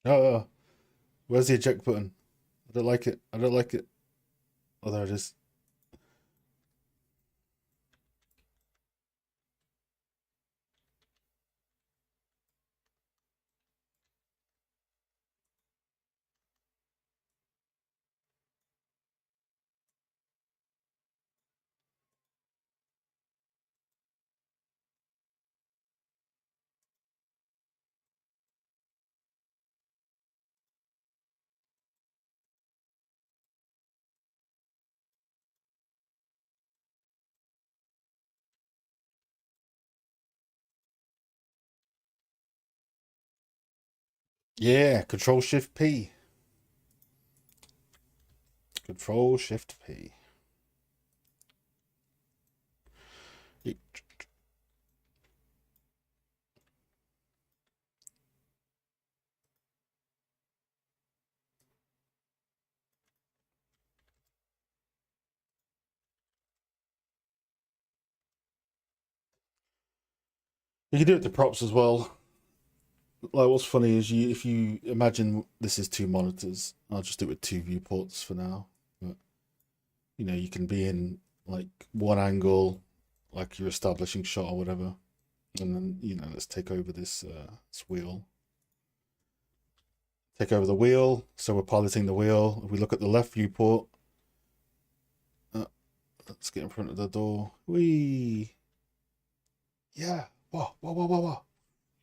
Oh, where's the eject button? I don't like it. I don't like it. Oh, there it is. Yeah, Control Shift P. Control Shift P. You can do it to props as well. Like, what's funny is if you imagine this is two monitors, I'll just do it with two viewports for now. But you can be in like one angle, like you're establishing shot or whatever, and then let's take over this wheel. Take over the wheel. So we're piloting the wheel. If we look at the left viewport, uh, let's get in front of the door. Yeah. Whoa, whoa, whoa, whoa, whoa.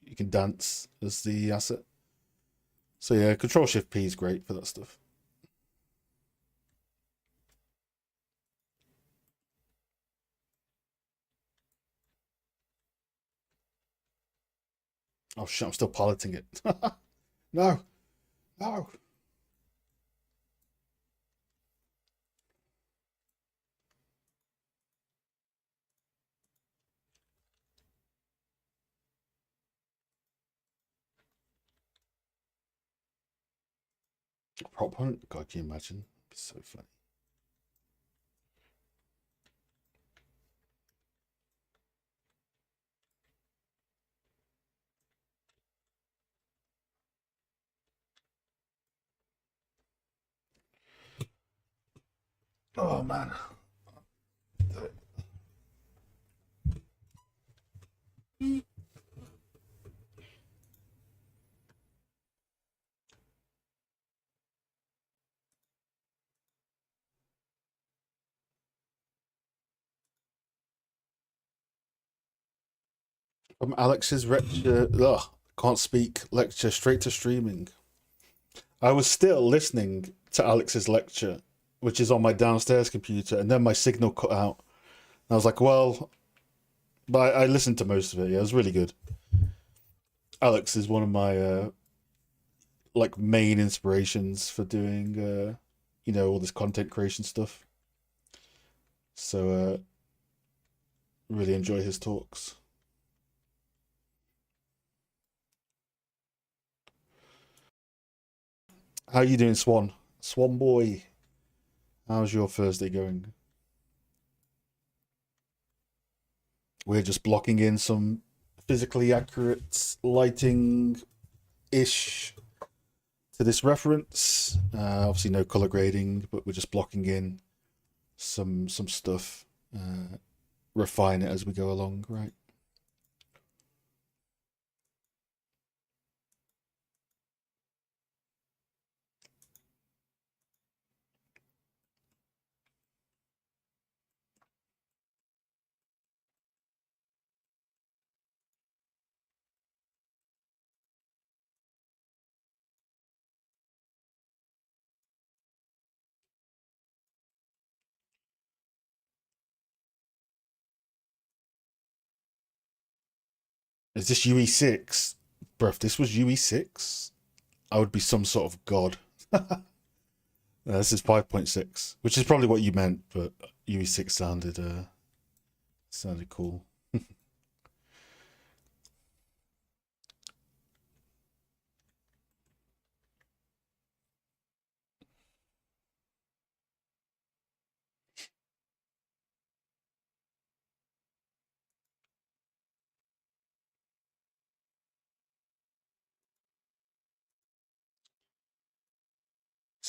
You can dance as the asset. So yeah, Control Shift P is great for that stuff. Oh shit, I'm still piloting it. No, no. Prop hunt? God, can you imagine? It'd be so funny. Oh man. From Alex's lecture, can't speak lecture straight to streaming. I was still listening to Alex's lecture, which is on my downstairs computer, and then my signal cut out. And I was like, well, but I listened to most of it. Yeah, it was really good. Alex is one of my like main inspirations for doing all this content creation stuff. So really enjoy his talks. How you doing, Swan? Swan boy, how's your Thursday going? We're just blocking in some physically accurate lighting ish to this reference. Obviously, no color grading, but we're just blocking in some stuff. Refine it as we go along, right? Is this UE6? Bruv, if this was UE6, I would be some sort of god. This is 5.6, which is probably what you meant, but UE6 sounded cool.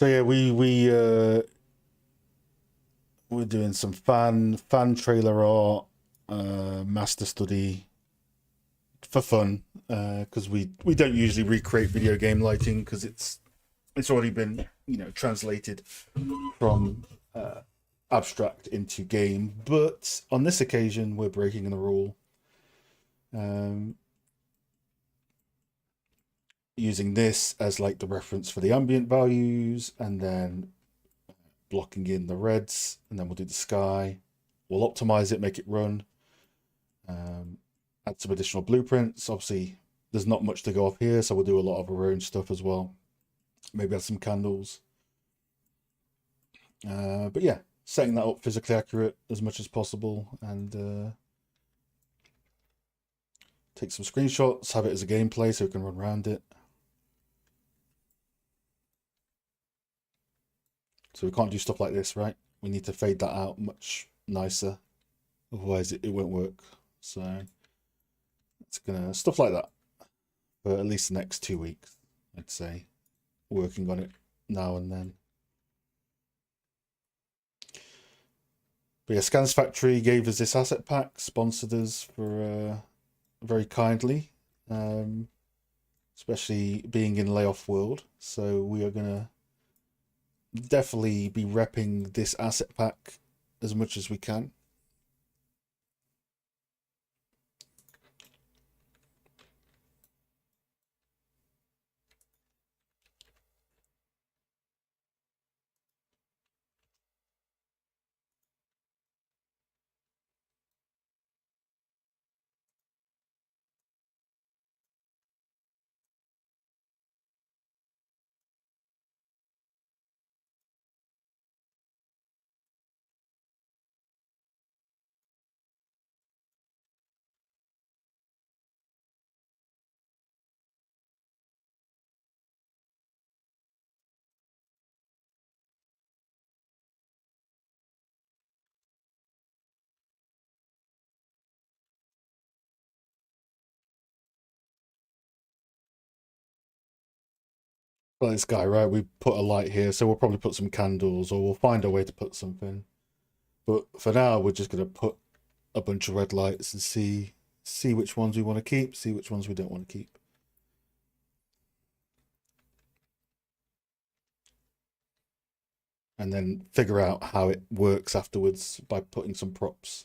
So yeah, we're doing some fan trailer art, master study for fun, because we don't usually recreate video game lighting because it's already been translated from abstract into game. But on this occasion, we're breaking the rule, um, using this as like the reference for the ambient values, and then blocking in the reds, and then we'll do the sky. We'll optimize it, make it run, um, add some additional blueprints. Obviously, there's not much to go off here, so we'll do a lot of our own stuff as well. Maybe add some candles. But yeah, setting that up physically accurate as much as possible, and take some screenshots, have it as a gameplay so we can run around it. So we can't do stuff like this, right? We need to fade that out much nicer, otherwise it won't work. So it's gonna stuff like that for at least the next 2 weeks, I'd say, working on it now and then. But yeah, Scans Factory gave us this asset pack, sponsored us for very kindly, especially being in layoff world. So we are gonna definitely be repping this asset pack as much as we can. Well, this guy, right? We put a light here, so we'll probably put some candles, or we'll find a way to put something. But for now, we're just gonna put a bunch of red lights and see which ones we want to keep, see which ones we don't want to keep. And then figure out how it works afterwards by putting some props.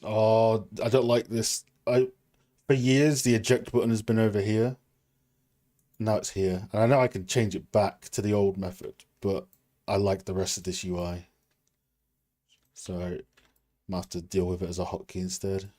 Oh, I don't like this. I For years the eject button has been over here. Now it's here. And I know I can change it back to the old method, but I like the rest of this UI. So I might have to deal with it as a hotkey instead.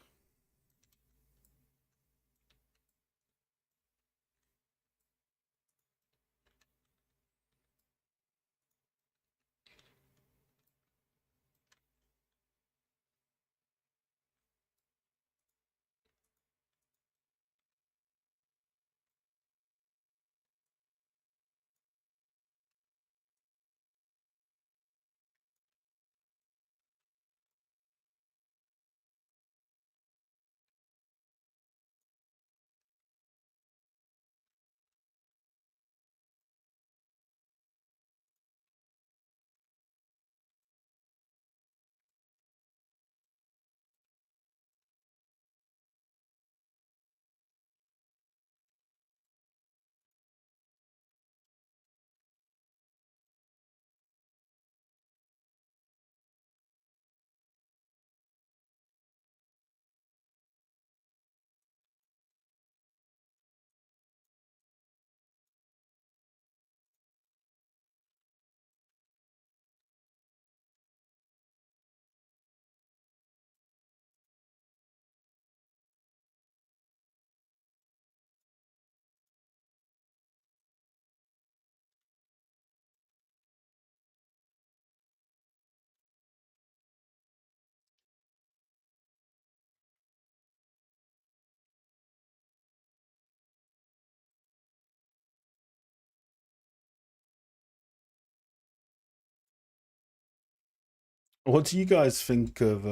What do you guys think of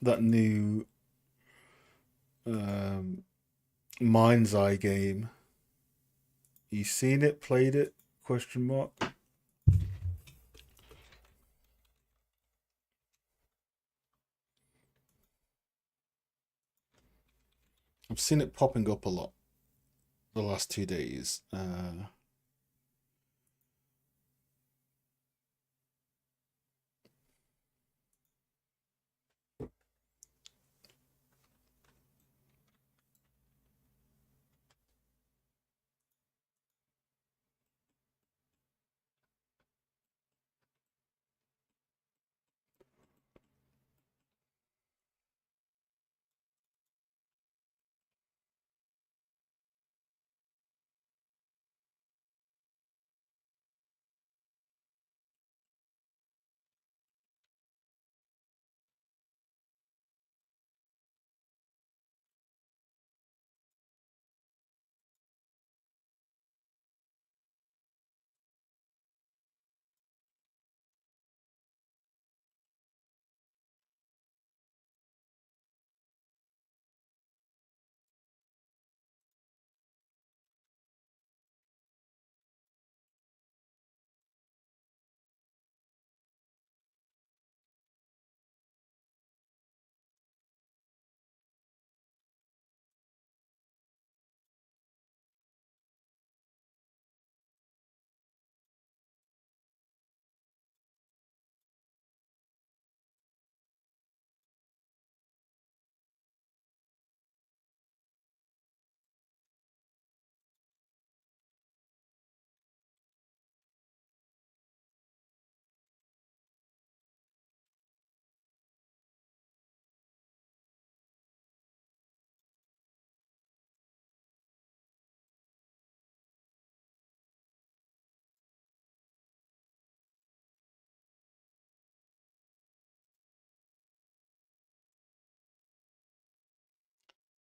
that new um, Mind's Eye game? You seen it? Played it? Question mark. I've seen it popping up a lot the last 2 days.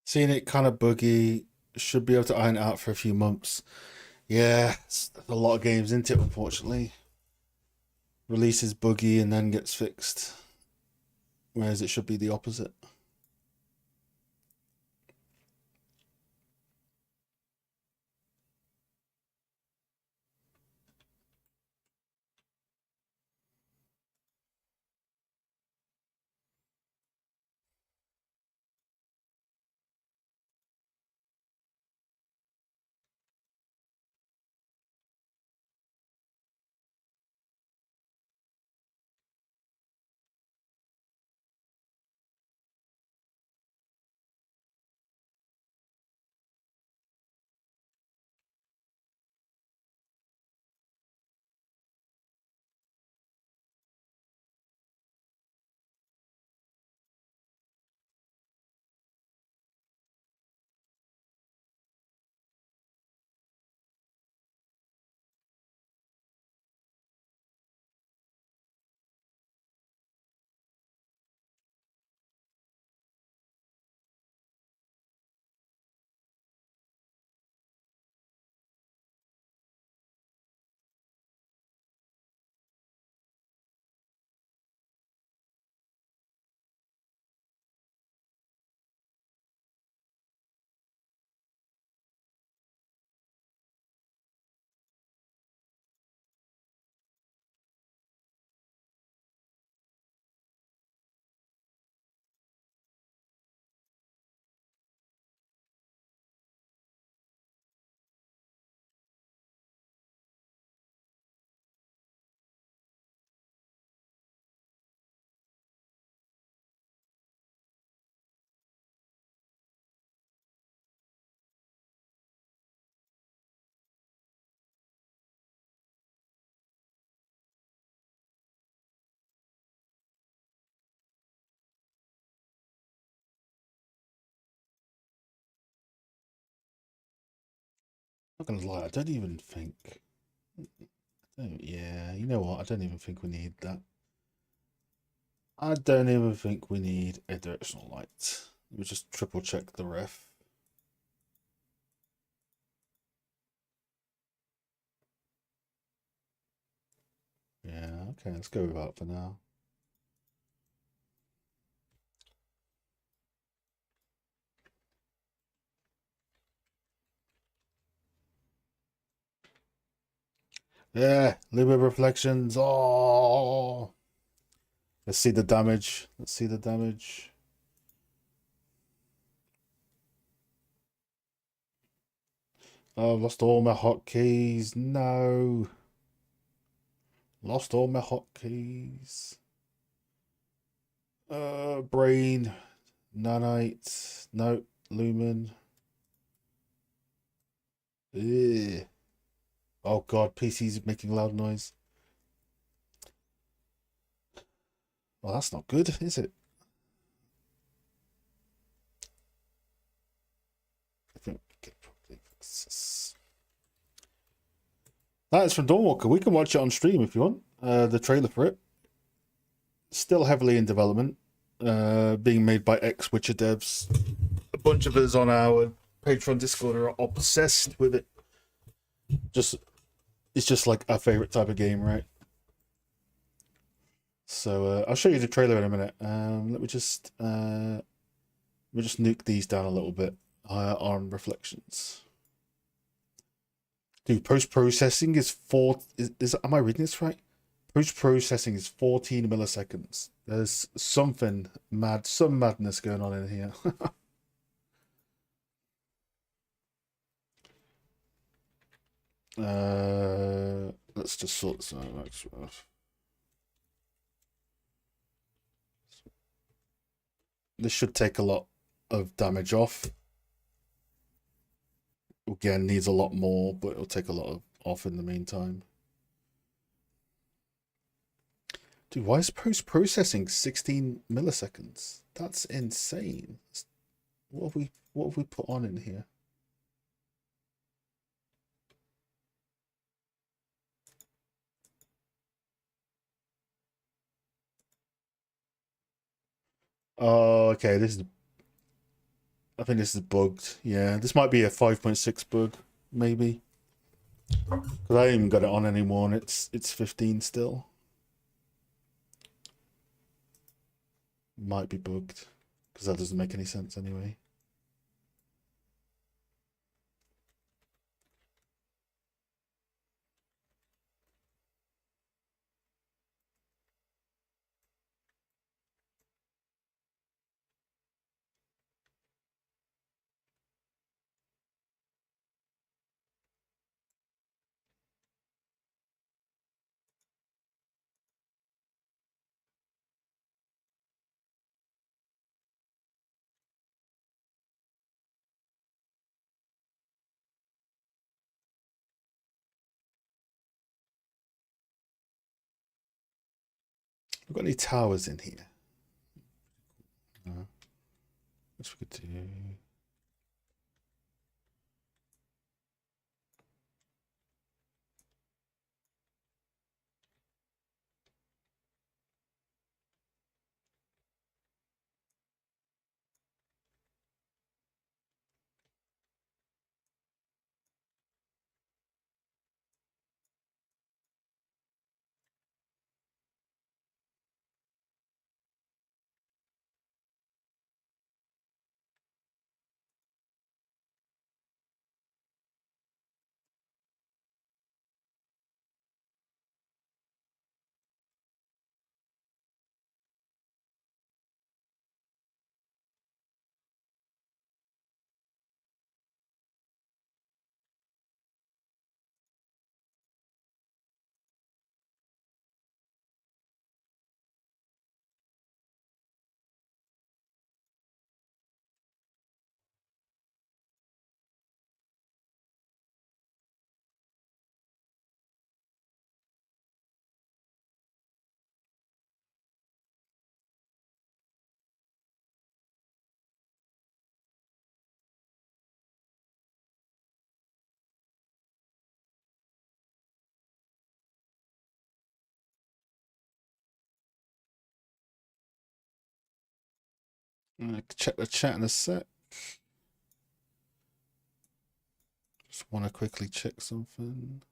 Seen it kind of buggy. Should be able to iron it out for a few months. Yeah, it's a lot of games into it, unfortunately. Releases buggy and then gets fixed, whereas it should be the opposite. Not gonna lie, I don't even think. Yeah, you know what? I don't even think we need that. I don't even think we need a directional light. We just triple check the ref. Yeah, okay, let's go with that for now. Yeah, Liber reflections. Oh, let's see the damage. Let's see the damage. Oh, lost all my hotkeys. No. Lost all my hotkeys. Brain. Nanite. No. Lumen. Ugh. Oh god, PC's making loud noise. Well, that's not good, is it? I think we could probably fix this. That is from Dawnwalker. We can watch it on stream if you want. The trailer for it. Still heavily in development. Being made by ex-Witcher devs. A bunch of us on our Patreon Discord are obsessed with it. It's just like our favorite type of game, right? So I'll show you the trailer in a minute. Let me just nuke these down a little bit. On reflections. Dude, post processing is am I reading this right? Post processing is 14 milliseconds. There's some madness going on in here. Let's just sort this out. This should take a lot of damage off. Again, needs a lot more, but it'll take a lot off in the meantime. Dude, why is post-processing 16 milliseconds? That's insane. What have we put on in here? Oh, okay. I think this is bugged. Yeah, this might be a 5.6 bug, maybe. Because I haven't even got it on anymore, and it's 15 still. Might be bugged, because that doesn't make any sense anyway. We've got any towers in here? No. What we could do? Check the chat in a sec. Just want to quickly check something.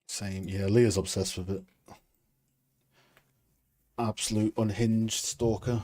Same. Yeah, Leah's obsessed with it. absolute unhinged stalker.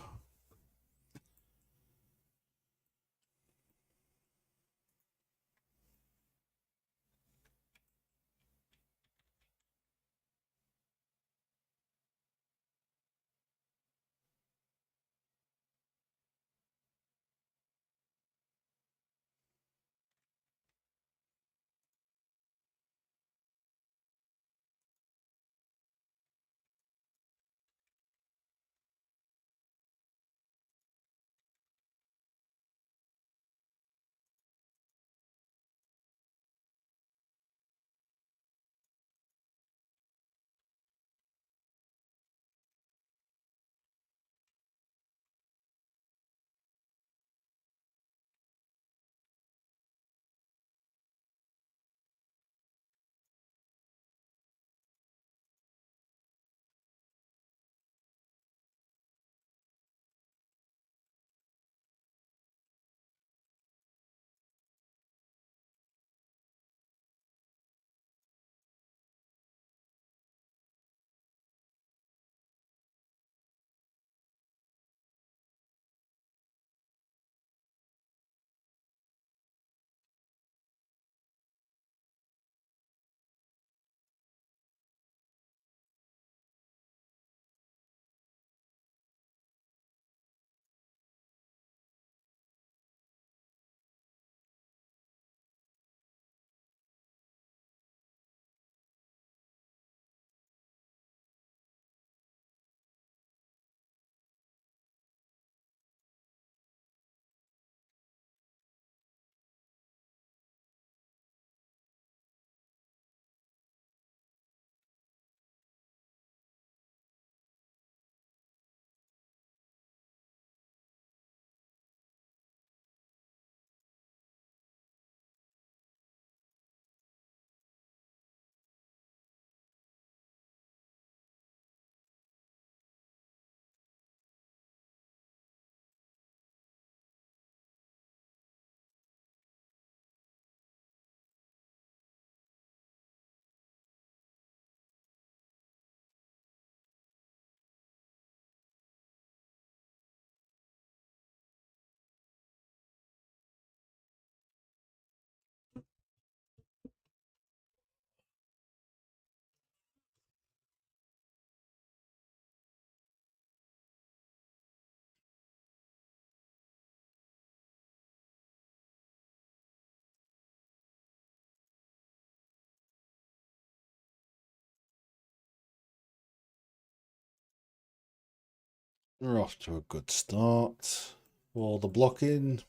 We're off to a good start. All the blocking.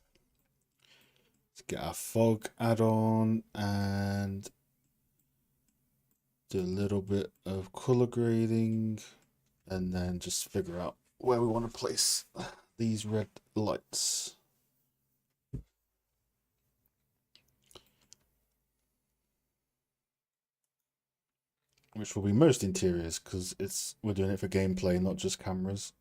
Let's get our fog add-on and do a little bit of color grading, and then just figure out where we want to place these red lights. Which will be most interiors, because we're doing it for gameplay, not just cameras.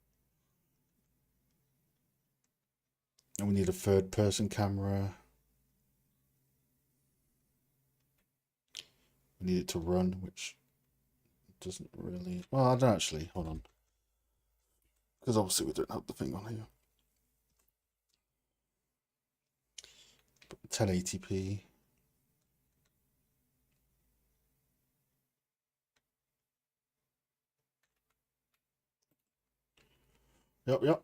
And we need a third person camera. We need it to run, which doesn't really... Well, I don't actually. Hold on. Because obviously we don't have the thing on here. 1080p. Yep.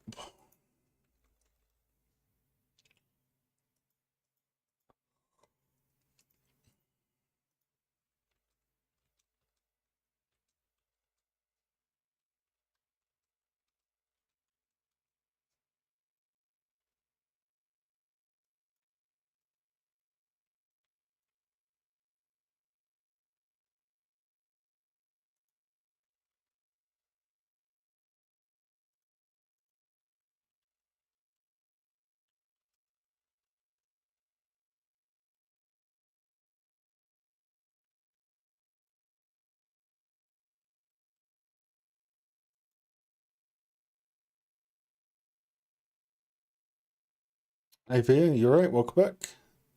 Hey Via, you're right. Welcome back.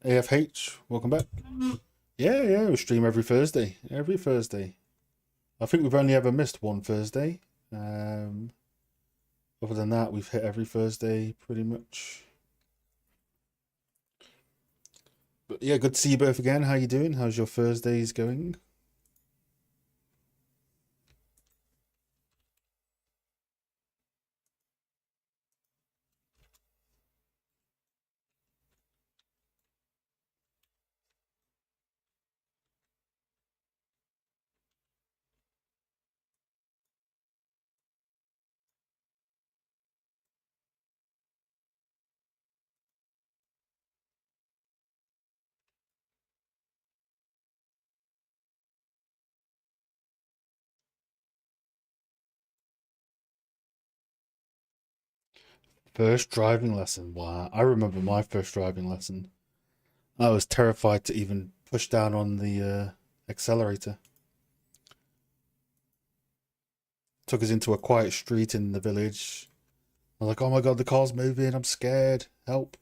AFH, welcome back. Yeah, we stream every Thursday. Every Thursday. I think we've only ever missed one Thursday. Um, Other than that, we've hit every Thursday pretty much. But yeah, good to see you both again. How you doing? How's your Thursdays going? First driving lesson. Wow. I remember my first driving lesson. I was terrified to even push down on the accelerator. Took us into a quiet street in the village. I was like, oh my god, the car's moving. I'm scared. Help.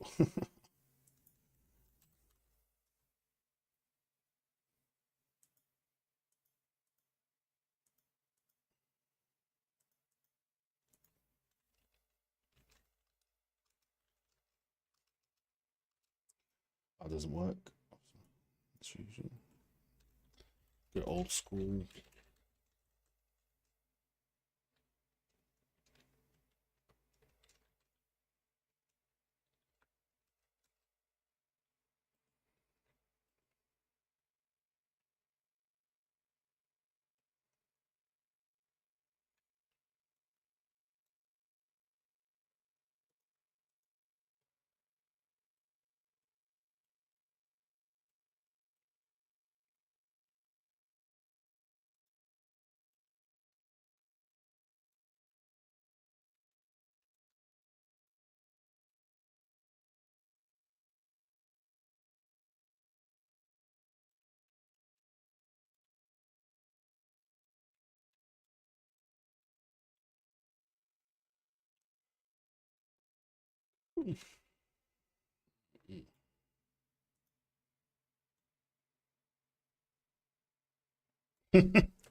That doesn't work. It's usually get old school.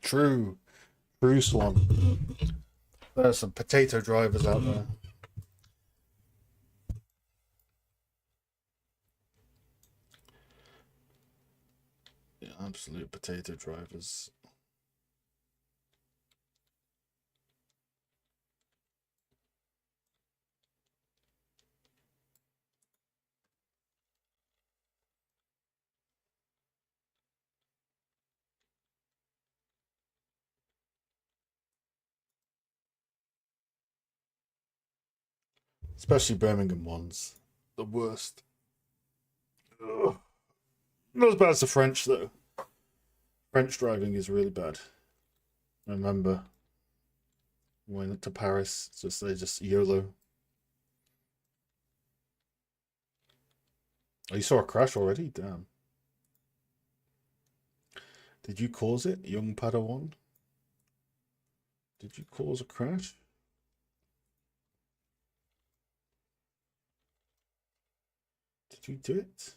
True. True Swan. There's some potato drivers out there. Yeah, absolute potato drivers. Especially Birmingham ones. The worst. Ugh. Not as bad as the French, though. French driving is really bad. I remember we went to Paris, just they just YOLO. Oh, you saw a crash already? Damn. Did you cause it, young Padawan? Did you cause a crash? Did you do it?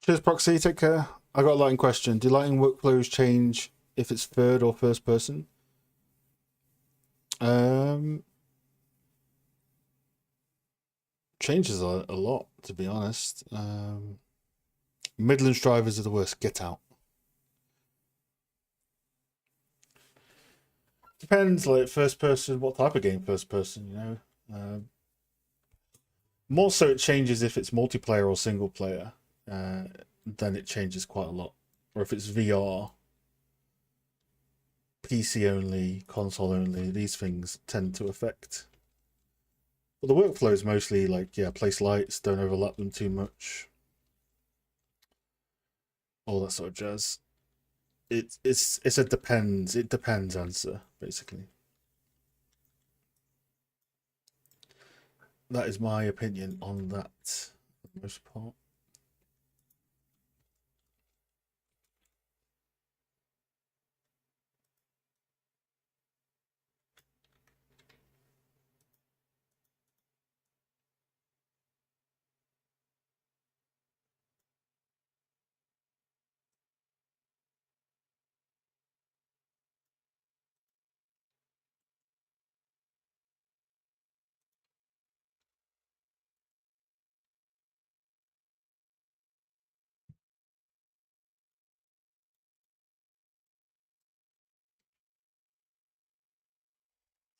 Cheers, Proxy. Take care. I got a lighting question. Do lighting workflows change if it's third or first person? Um, Changes a lot, to be honest. Midlands drivers are the worst. Get out. Depends, like first person, what type of game first person, you know. More so it changes if it's multiplayer or single player. Then it changes quite a lot. Or if it's VR, PC only, console only, these things tend to affect. But the workflow is mostly like, yeah, place lights, don't overlap them too much. All that sort of jazz. It's a depends. It depends answer, basically. That is my opinion on that for the most part.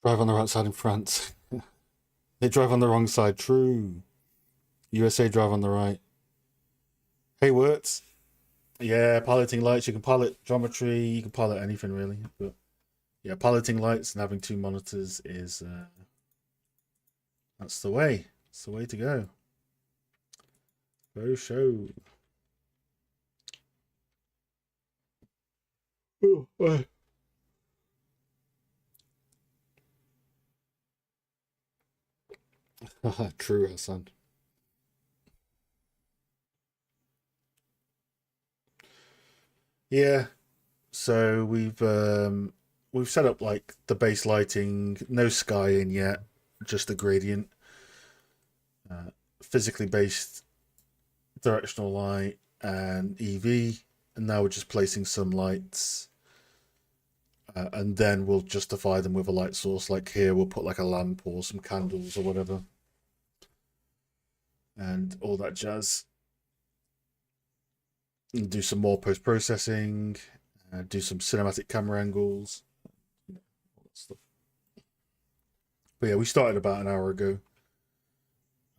Drive on the right side in France. They drive on the wrong side. True. USA drive on the right. Hey, words. Yeah, piloting lights. You can pilot geometry. You can pilot anything really. But yeah, piloting lights and having two monitors is that's the way. It's the way to go. Go show. Oh, true, Hassan. Yeah. So we've set up like the base lighting, no sky in yet, just the gradient. Uh, Physically based directional light and EV, and now we're just placing some lights, and then we'll justify them with a light source. Like here, we'll put like a lamp or some candles or whatever, and all that jazz. And do some more post processing, do some cinematic camera angles, all that stuff. But yeah, we started about an hour ago,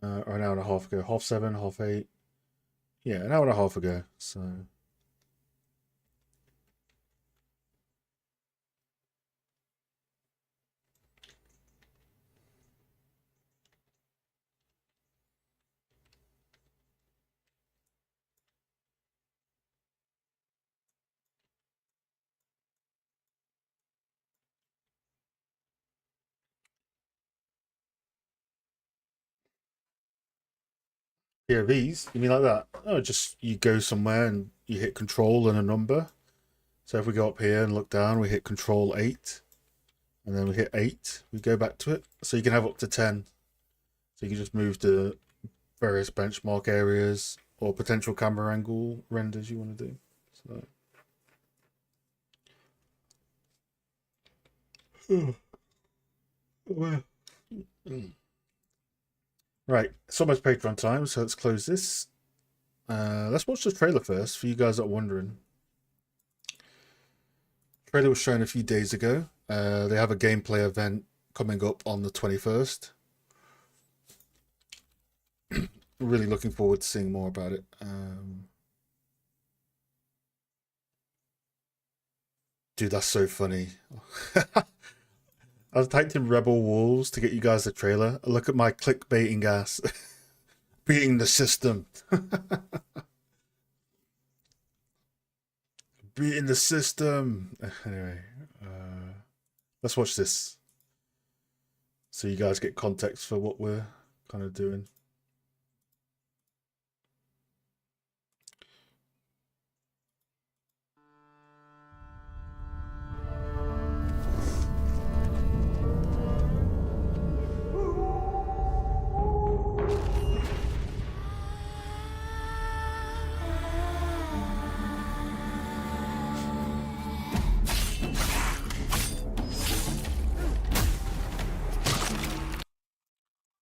or an hour and a half ago, 7:30, 8:30. Yeah, an hour and a half ago. So POVs, you mean like that? Oh, just you go somewhere and you hit control and a number. So if we go up here and look down, we hit control 8, and then we hit 8, we go back to it. So you can have up to 10. So you can just move to various benchmark areas or potential camera angle renders you want to do. So right, it's almost Patreon time, so let's close this. Let's watch the trailer first for you guys that are wondering. Trailer was shown a few days ago. They have a gameplay event coming up on the 21st. Really looking forward to seeing more about it. Dude, that's so funny. I typed in Rebel Wolves to get you guys the trailer. Look at my clickbaiting ass. Beating the system. Beating the system. Anyway, let's watch this so you guys get context for what we're kind of doing.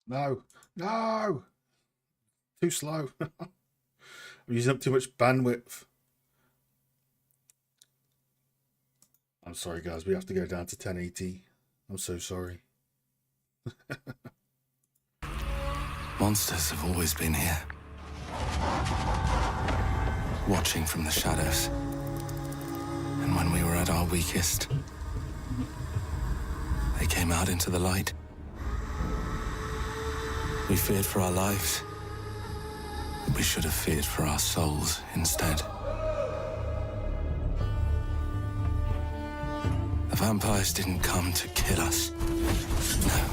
No, no, too slow. I'm using up too much bandwidth. I'm sorry, guys. We have to go down to 1080. I'm so sorry. Monsters have always been here, watching from the shadows. And when we were at our weakest, they came out into the light. We feared for our lives, but we should have feared for our souls instead. The vampires didn't come to kill us. No,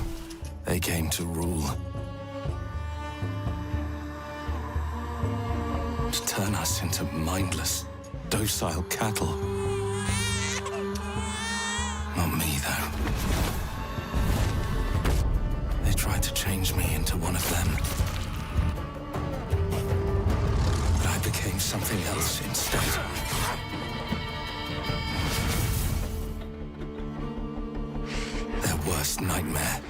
they came to rule. To turn us into mindless, docile cattle. Not me, though. They tried to change me into one of them. But I became something else instead. Their worst nightmare.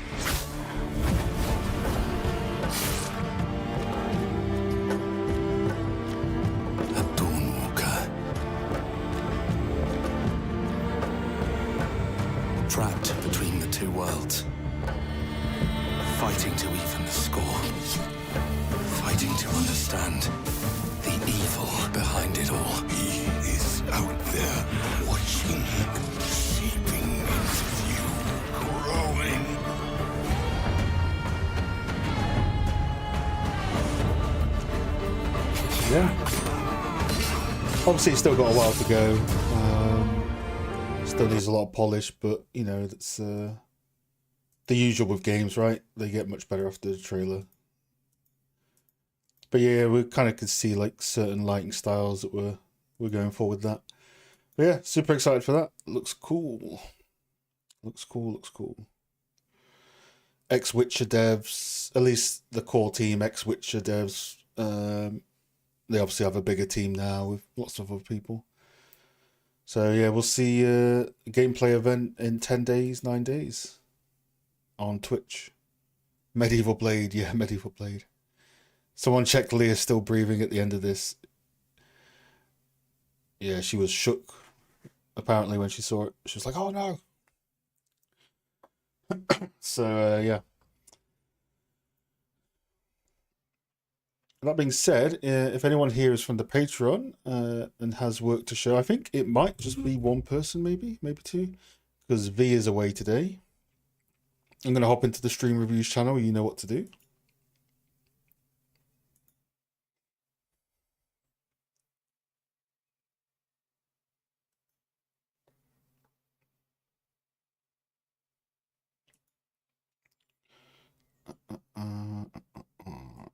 A Dawnwalker. Trapped between the two worlds. Fighting to even the score. Fighting to understand the evil behind it all. He is out there watching, seeping into you, growing. Yeah. Obviously, it's still got a while to go. Still needs a lot of polish, but you know that's the usual with games, right? They get much better after the trailer. But yeah, we kind of could see like certain lighting styles that we're going for with that. But yeah, super excited for that. Looks cool. Looks cool. Looks cool. Ex-Witcher devs, at least the core team, ex-Witcher devs. They obviously have a bigger team now with lots of other people. So yeah, we'll see a gameplay event in 10 days, 9 days on Twitch. Medieval Blade, yeah, Medieval Blade. Someone check Leah's still breathing at the end of this. Yeah, she was shook, apparently, when she saw it. She was like, oh no. So, yeah. That being said, if anyone here is from the Patreon and has work to show, I think it might just be one person, maybe two, because V is away today. I'm going to hop into the Stream Reviews channel. You know what to do.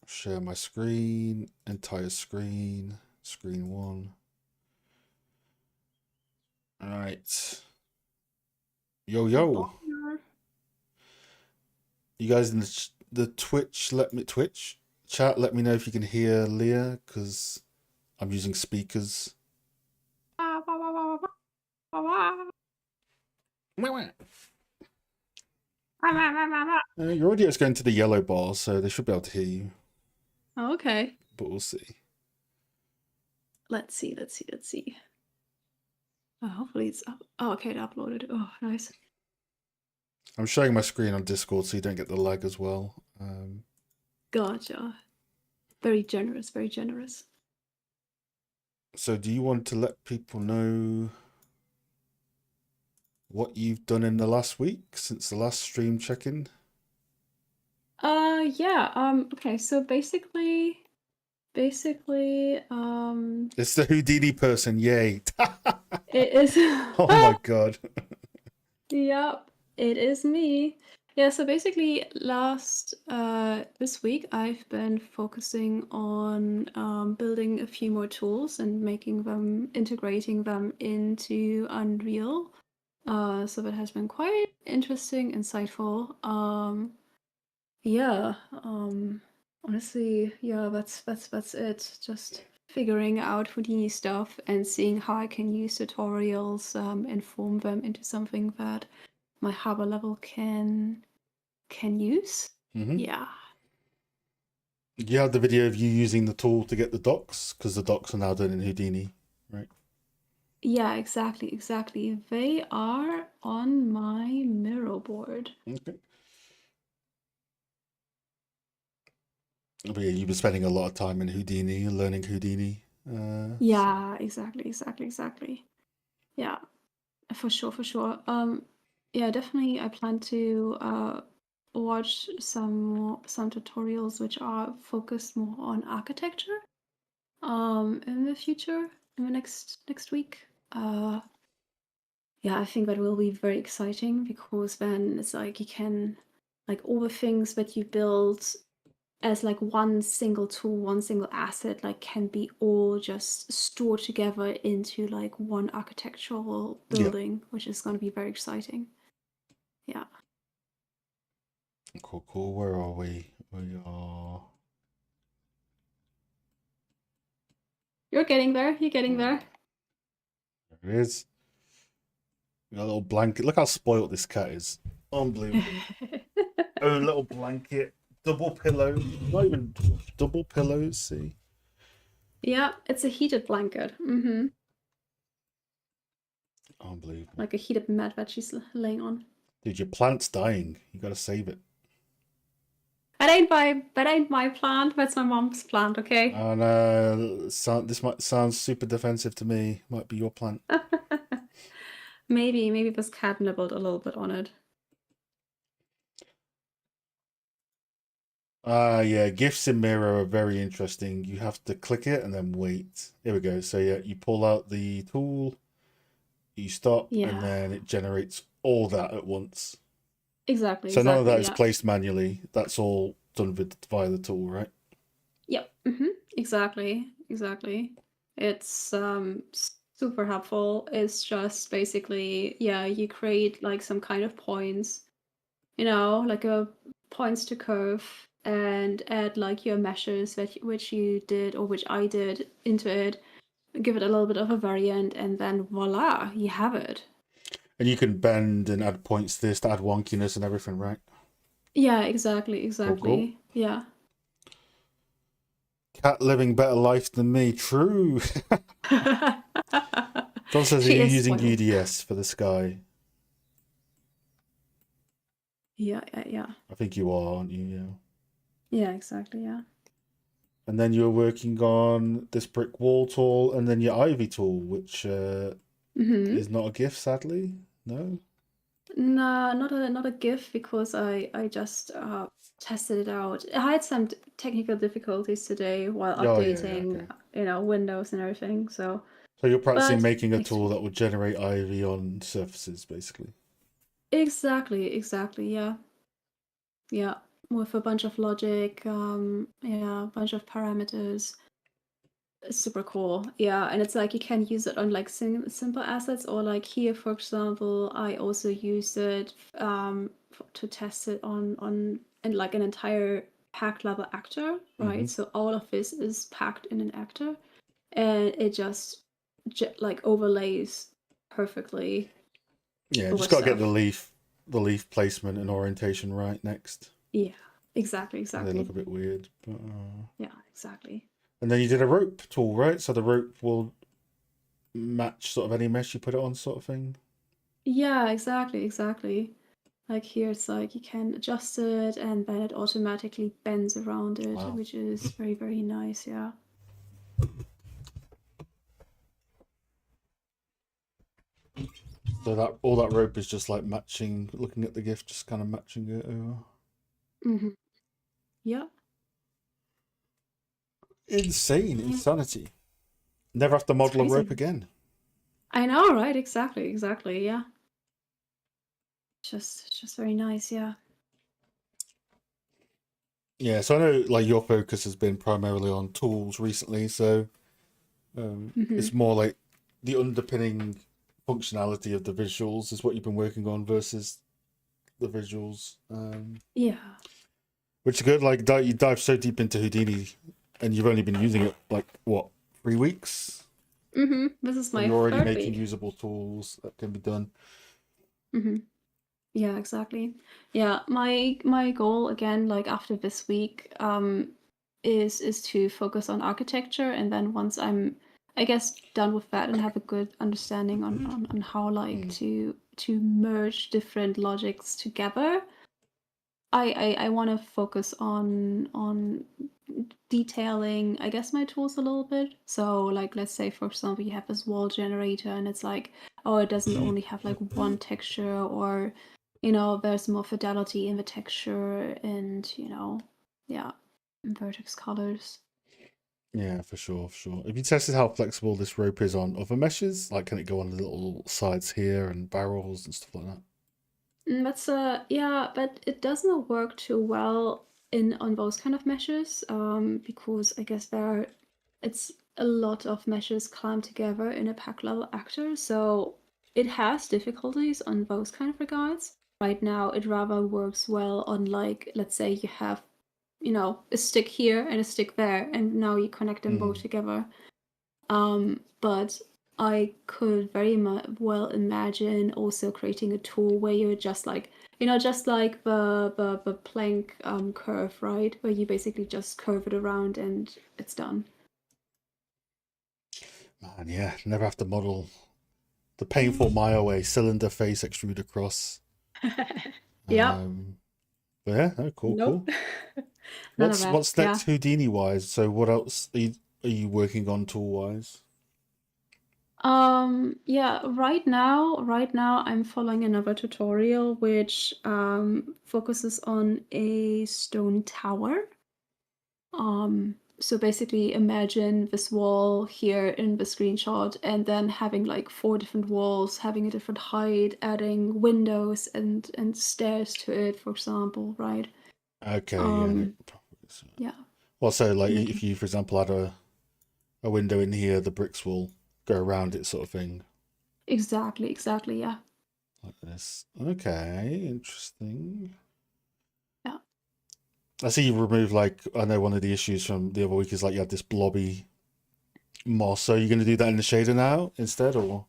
Share my screen, entire screen, screen one. All right. Yo, yo. You guys in the Twitch chat, let me know if you can hear Leah, because I'm using speakers. Your audio is going to the yellow bar, so they should be able to hear you. Oh, okay. But we'll see. Let's see. Oh, hopefully it's up. Oh, okay, it uploaded. Oh, nice. I'm showing my screen on Discord so you don't get the lag as well. Gotcha. Very generous, very generous. So do you want to let people know what you've done in the last week since the last stream check-in? Yeah, okay, so basically, It's the Houdini person, yay. it is... Oh my god. Yep, it is me. Yeah, so basically this week I've been focusing on building a few more tools and integrating them into Unreal. So that has been quite interesting, insightful. Honestly, yeah, that's it. Just figuring out Houdini stuff and seeing how I can use tutorials and form them into something that my harbor level can use. Mm-hmm. Yeah. You had the video of you using the tool to get the docs, because the docs are now done in Houdini, right? Yeah, exactly. They are on my Miro board. Okay. But yeah, you've been spending a lot of time in Houdini and learning Houdini. So Yeah, exactly. Yeah, for sure. Yeah, definitely. I plan to watch some tutorials which are focused more on architecture. In the future, in the next week. Yeah, I think that will be very exciting because then it's like you can, like all the things that you build as like one single tool, one single asset, like can be all just stored together into like one architectural yeah, building, which is going to be very exciting. Yeah. cool. Where are we? We are. You're getting there. You're getting there. There it is. We got a little blanket. Look how spoilt this cat is. Unbelievable. Oh, little blanket, double pillow. Not even double pillows. See. Yeah, it's a heated blanket. Unbelievable. Like a heated mat that she's laying on. Dude, your plant's dying. You gotta save it. That ain't my plant. That's my mom's plant. Okay. And this might sound super defensive to me. Might be your plant. Maybe this cat nibbled a little bit on it. Yeah, gifts in Miro are very interesting. You have to click it and then wait. Here we go. So yeah, you pull out the tool, you stop, and Yeah. then it generates all that at once. Exactly. So none of that is Yeah. placed manually. That's all done via the tool, right? Yep. Exactly. It's super helpful. It's just basically, yeah, you create like some kind of points, like a points to curve, and add like your meshes which you did or which I did into it, give it a little bit of a variant, and then voila, you have it. And you can bend and add points to this to add wonkiness and everything, right? Yeah, exactly. Cool. Yeah. Cat living better life than me. True. John says, are She you is using spoiled. UDS for the sky? Yeah. I think you are, aren't you? Yeah. Yeah, exactly. Yeah. And then you're working on this brick wall tool and then your ivy tool, which is not a gift, sadly. No? No, not a GIF because I just tested it out. I had some technical difficulties today while Oh, yeah, updating, okay. Windows and everything. So, So you're practicing but making a next tool week. that would generate ivy on surfaces, basically. Exactly. Yeah, with a bunch of logic, a bunch of parameters. It's super cool. Yeah, and it's like you can use it on like simple assets, or like here, for example, I also used it to test it on and like an entire packed level actor, right? So all of this is packed in an actor, and it just like overlays perfectly Yeah, over just got to get stuff. the leaf placement and orientation right next. Yeah, exactly. They look a bit weird, but Yeah, exactly. and then you did a rope tool, right? So the rope will match sort of any mesh you put it on, sort of thing. Yeah, exactly. Like here, it's like you can adjust it and then it automatically bends around it, Wow. which is very nice. Yeah. So that all that rope is just like matching, looking at the gift, just kind of matching it over. Yeah. Insane, insanity. Never have to It's model a rope crazy. again. I know, right? Exactly. Yeah. It's just very nice. Yeah. Yeah, so I know like your focus has been primarily on tools recently, so it's more like the underpinning functionality of the visuals is what you've been working on versus the visuals. Yeah. Which is good. Like you dive so deep into Houdini, and you've only been using it like what 3 weeks, This is and my you're already third making week. usable tools that can be done. Yeah, exactly. Yeah, my goal again, like after this week, is to focus on architecture, and then once I guess done with that and have a good understanding on how like to merge different logics together, I want to focus on detailing, I guess, my tools a little bit. So like, let's say for example you have this wall generator and it's like, oh, it doesn't only have like one texture, or there's more fidelity in the texture, and yeah, vertex colors. Yeah, for sure, for sure. Have you tested how flexible this rope is on other meshes? Like, can it go on the little sides here and barrels and stuff like that? That's yeah, but it doesn't work too well on those kind of meshes, because I guess it's a lot of meshes clamped together in a pack level actor, so it has difficulties on those kind of regards. Right now, it rather works well on, like, let's say you have, a stick here and a stick there, and now you connect them both together. But I could very well imagine also creating a tool where you're just like, just like the plank curve, right? Where you basically just curve it around and it's done. Man, yeah, never have to model the painful mile away cylinder face extrude across. Yep. But yeah, oh, cool, Nope. cool. None of that. What's Yeah. next Houdini wise? So what else are you working on tool wise? Yeah, right now I'm following another tutorial which focuses on a stone tower. So basically imagine this wall here in the screenshot and then having like 4 different walls, having a different height, adding windows and stairs to it, for example, right? Okay, yeah. Um, yeah, Well, so like making if you, for example, had a window in here, the bricks will go around it, sort of thing. exactly, yeah. Like this. Okay, interesting. Yeah. I see you removed, like, I know one of the issues from the other week is like you had this blobby moss. So you're going to do that in the shader now instead, or?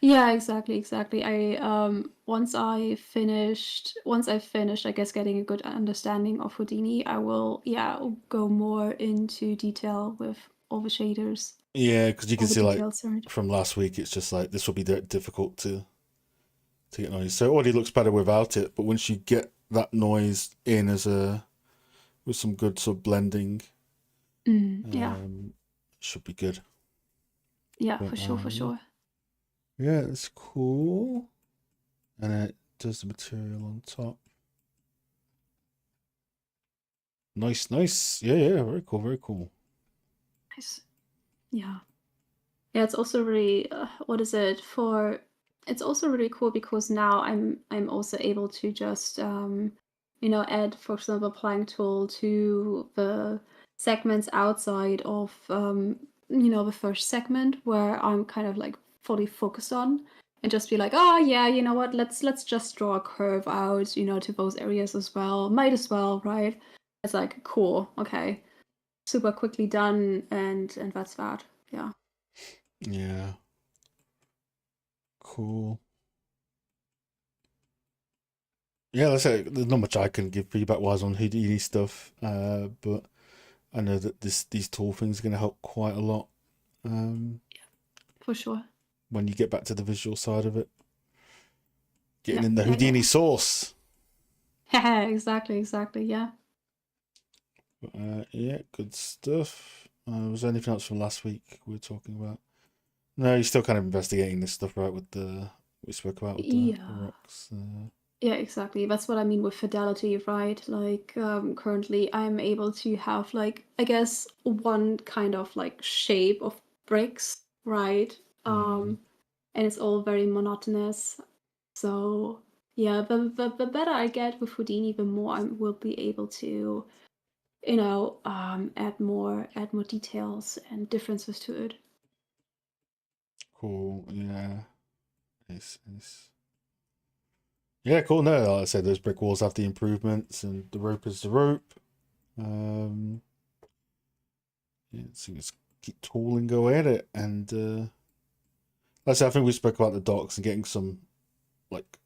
Yeah, exactly. I once I finished, I guess, getting a good understanding of Houdini, I will, yeah, go more into detail with all the shaders, Yeah, because you all can the see like details, right? from last week, it's just like this will be difficult to get noise. So it already looks better without it, but once you get that noise in with some good sort of blending, Yeah, should be good. yeah, But for sure. yeah, it's cool. And it does the material on top. Nice, nice. Yeah, very cool, very cool. Nice. Yeah. Yeah, it's also really what is it for? It's also really cool because now I'm also able to just add, for example, a plank tool to the segments outside of the first segment where I'm kind of like fully focused on, and just be like, oh yeah, you know what? Let's just draw a curve out, to those areas as well. Might as well, right? It's like cool, okay, super quickly done, and that's that. Yeah. Yeah, cool. Yeah, that's it. There's not much I can give feedback wise on Houdini stuff, but I know that these tool things are going to help quite a lot For sure. when you get back to the visual side of it. Getting Yeah, in the Houdini sauce. yeah. Exactly, yeah. But, yeah, good stuff. Was there anything else from last week we were talking about? No, you're still kind of investigating this stuff, right? With we spoke about with the Yeah. rocks. Yeah, exactly. That's what I mean with fidelity, right? Like, currently I'm able to have like, I guess, one kind of like shape of bricks, right? And it's all very monotonous. So yeah, the better I get with Houdini, the more I will be able to, add more details and differences to it. Cool. Yeah. Nice. Yeah, cool. No, like I said, those brick walls have the improvements, and the rope is the rope. Yeah, so just keep tooling, go at it, and like I said, I think we spoke about the docks and getting some like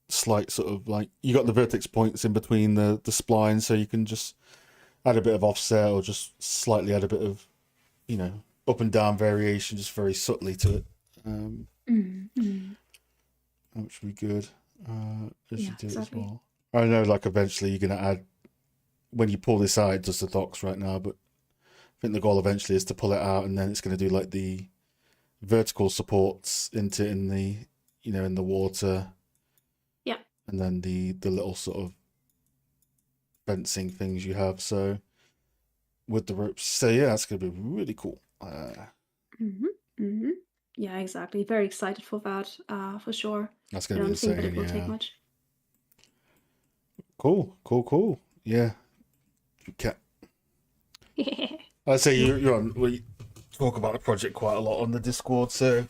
slight sort of like you got the vertex points in between the splines, so you can just add a bit of offset or just slightly add a bit of up and down variation, just very subtly to it. Mm. Which would be good. As Yeah, you do it as exactly. well. I know, like eventually you're gonna add when you pull this out, it does the docks right now, but I think the goal eventually is to pull it out, and then it's gonna do like the vertical supports into in the in the water, Yeah. and then the little sort of fencing things you have. So with the ropes, so yeah, that's gonna be really cool. Hmm. Hmm. Yeah, exactly. Very excited for that, for sure. That's I gonna be don't think that insane. it will take Yeah, much. cool. Yeah, I'd say you're on. We talk about the project quite a lot on the Discord, so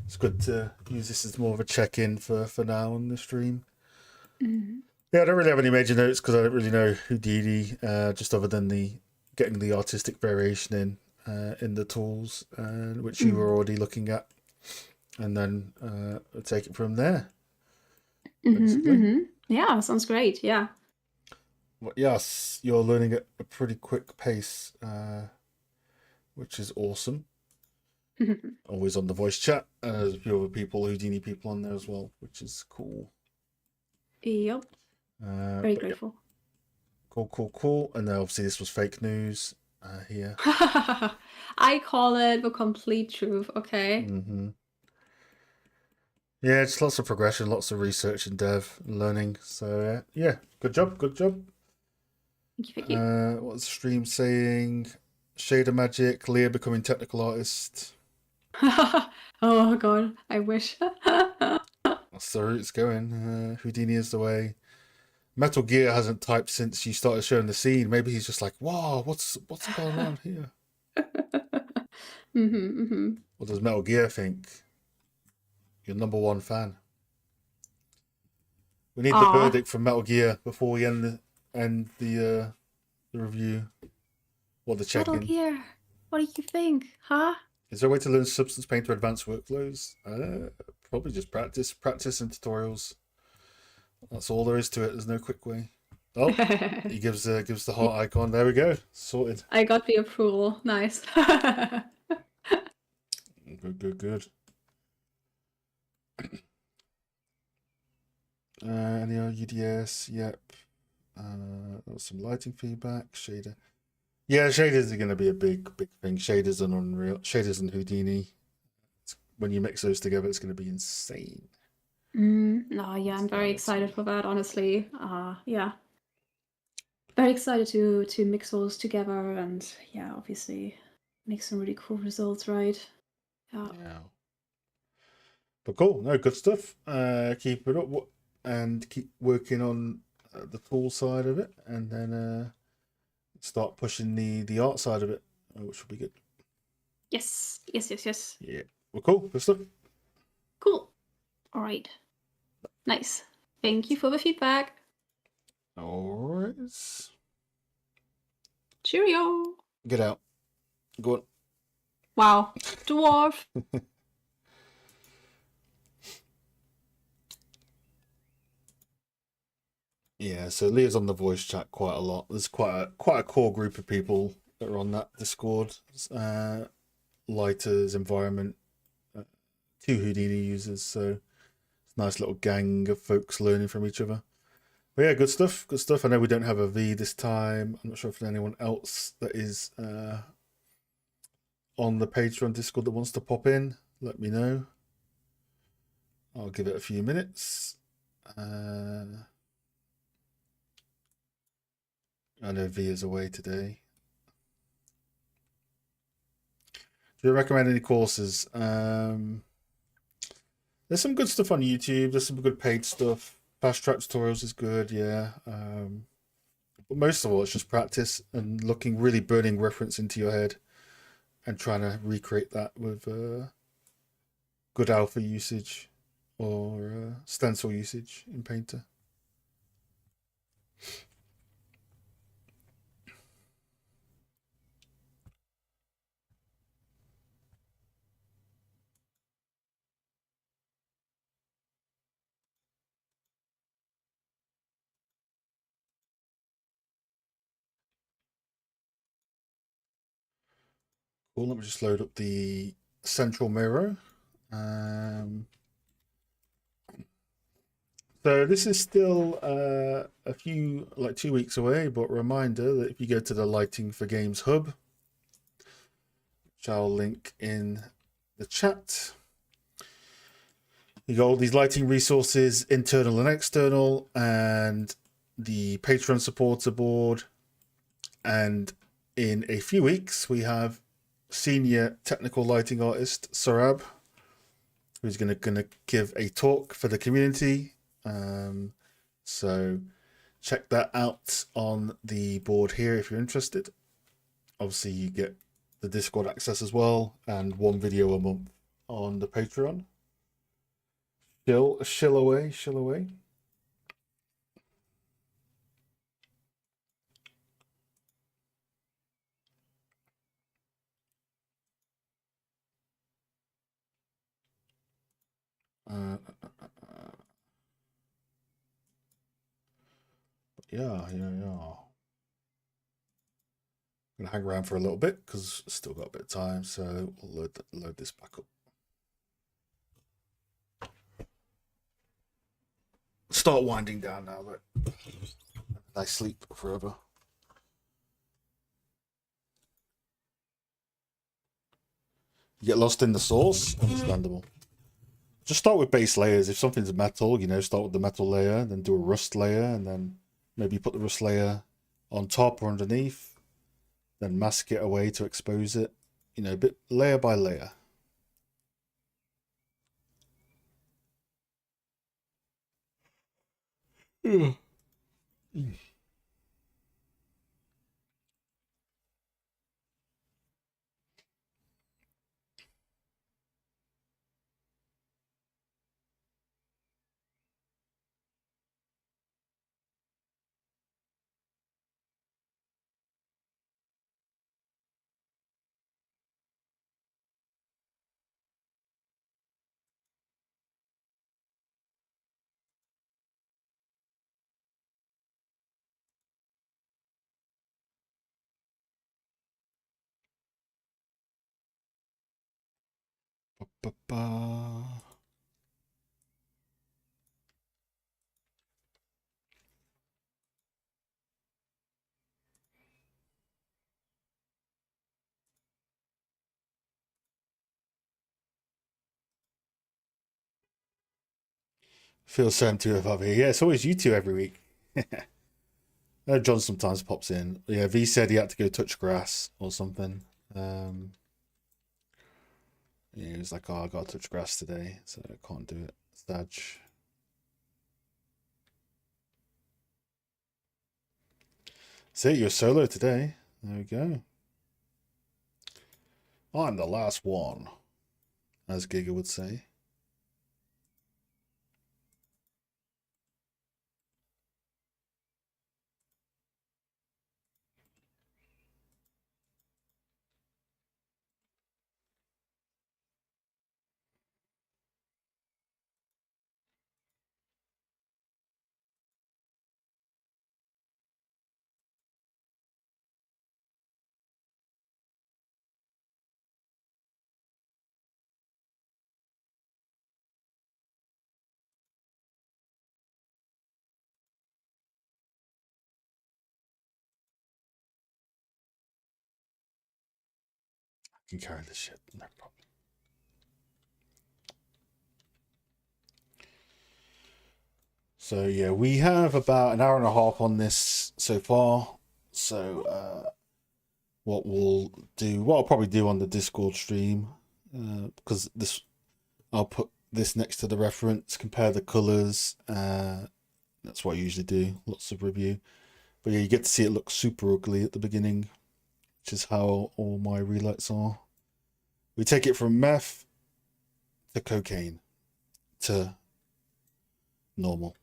it's good to use this as more of a check-in for now on the stream. Hmm. Yeah, I don't really have any major notes because I don't really know Houdini, just other than the getting the artistic variation in the tools, which you were already looking at, and then we'll take it from there, basically. Yeah, sounds great. Yeah. But yes, you're learning at a pretty quick pace, which is awesome. Always on the voice chat. There's a few other people, Houdini people on there as well, which is cool. Yep. Very But yeah, grateful. cool. And then obviously this was fake news here. I call it the complete truth, okay? Yeah, it's lots of progression, lots of research and dev and learning. So yeah, good job. Thank you. What's the stream saying? Shader magic, Leah becoming technical artist. Oh god, I wish. That's the route it's going. Houdini is the way. Metal Gear hasn't typed since you started showing the scene. Maybe he's just like, wow, what's going on here? What does Metal Gear think? Your number one fan. We need the Aw, verdict from Metal Gear before we end the review or the Metal check-in. Gear. What do you think, huh? Is there a way to learn Substance Painter advanced workflows? Probably just practice and tutorials. That's all there is to it. There's no quick way. Oh, he gives the heart icon. There we go. Sorted. I got the approval. Nice. Good. Any UDS? Yep. Some lighting feedback. Shader. Yeah, shaders are going to be a big thing. Shaders and Unreal. Shaders and Houdini. When you mix those together, it's going to be insane. No, yeah, I'm very excited for that, honestly. Yeah. Very excited to mix those together and yeah, obviously make some really cool results, right? Yeah. Yeah. But cool. No, good stuff. Keep it up and keep working on the tool side of it, and then start pushing the art side of it, which will be good. Yes. Yeah. Well, cool. Good stuff. Cool. All right. Nice. Thank you for the feedback. All right. Cheerio. Get out. Go on. Wow. Dwarf. Yeah, so Leah's on the voice chat quite a lot. There's quite a core group of people that are on that Discord. Lighters, environment, 2 Houdini users, so it's a nice little gang of folks learning from each other. But yeah, good stuff. I know we don't have a V this time. I'm not sure if there's anyone else that is on the Patreon Discord that wants to pop in. Let me know. I'll give it a few minutes. I know V is away today. Do you recommend any courses? There's some good stuff on YouTube. There's some good paid stuff. Fast Track Tutorials is good, yeah. But most of all, it's just practice and really burning reference into your head and trying to recreate that with good alpha usage or stencil usage in Painter. Cool. Let me just load up the central mirror. So this is still a few, like 2 weeks away, but reminder that if you go to the Lighting for Games hub, which I'll link in the chat, you got all these lighting resources, internal and external, and the Patreon supporter board. And in a few weeks, we have senior technical lighting artist Sarab, who's gonna give a talk for the community. So check that out on the board here if you're interested. Obviously, you get the Discord access as well, and one video a month on the Patreon. Shill away. Yeah. Gonna hang around for a little bit because still got a bit of time, so we'll load this back up. Start winding down now, but I sleep forever. You get lost in the source, understandable. Just start with base layers. If something's metal, start with the metal layer, then do a rust layer, and then maybe put the rust layer on top or underneath, then mask it away to expose it, a bit layer by layer. Ba-ba-ba. Feels same to have here. Yeah, it's always you two every week. John sometimes pops in. Yeah, V said he had to go touch grass or something. Yeah, he was like, "Oh, I got to touch grass today, so I can't do it." Staj. See, you're solo today. There we go. I'm the last one, as Giga would say. I can carry this shit, no problem. So yeah, we have about an hour and a half on this so far. So what I'll probably do on the Discord stream, because I'll put this next to the reference, compare the colors. That's what I usually do. Lots of review, but yeah, you get to see it look super ugly at the beginning, which is how all my relights are. We take it from meth to cocaine to normal.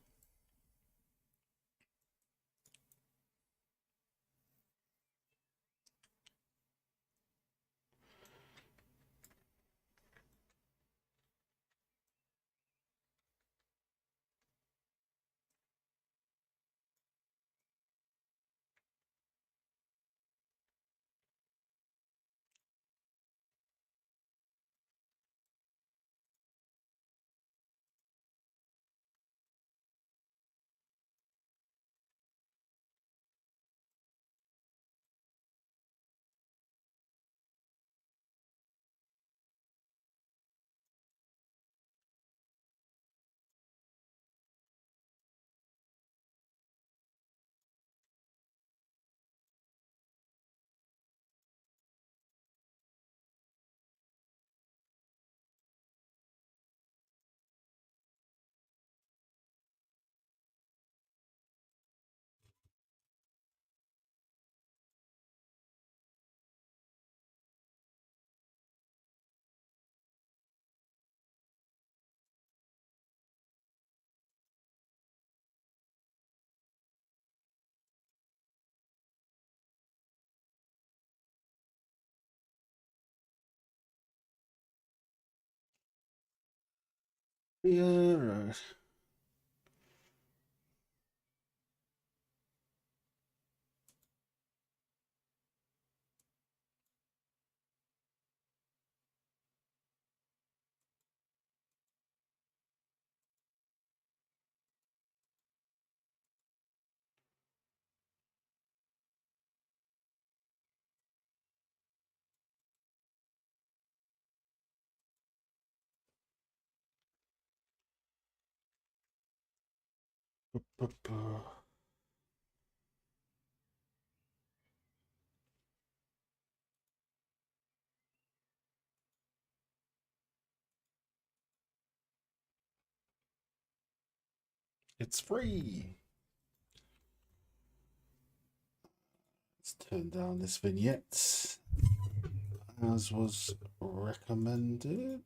Yeah, right. It's free. Let's turn down this vignette as was recommended.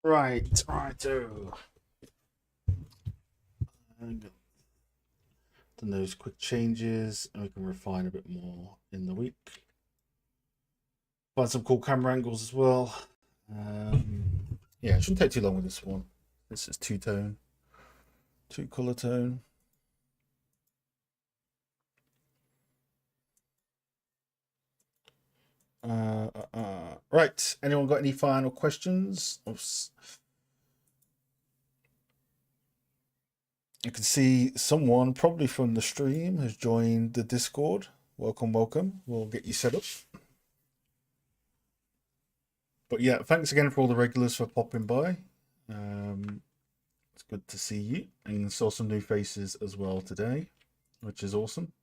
Right, righto. Done those quick changes, and we can refine a bit more in the week. Find some cool camera angles as well. Yeah, it shouldn't take too long with this one. This is two-tone, two-color tone. Right. Anyone got any final questions? Oops. I can see someone, probably from the stream, has joined the Discord. Welcome, welcome. We'll get you set up. But yeah, thanks again for all the regulars for popping by. It's good to see you, and saw some new faces as well today, which is awesome.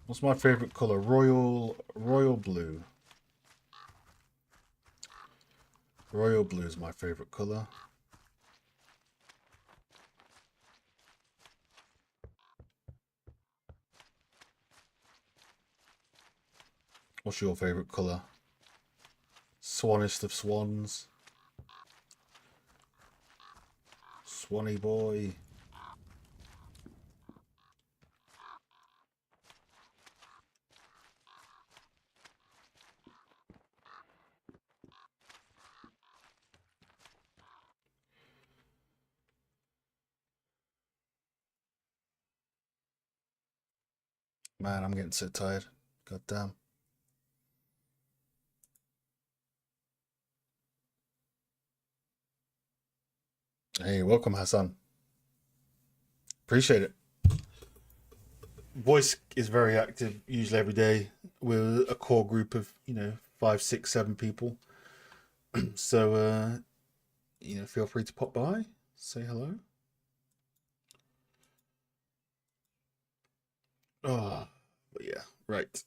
What's my favorite color? Royal blue. Royal blue is my favorite color. What's your favorite color? Swanest of swans. Swanny boy. Man, I'm getting so tired. God damn. Hey, welcome, Hassan. Appreciate it. Voice is very active, usually every day. We're a core group of, 5, 6, 7 people. So, feel free to pop by, say hello. Oh, but yeah, right.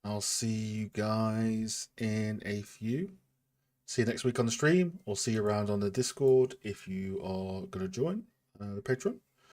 I'll see you guys in a few. See you next week on the stream, or see you around on the Discord if you are going to join the Patreon.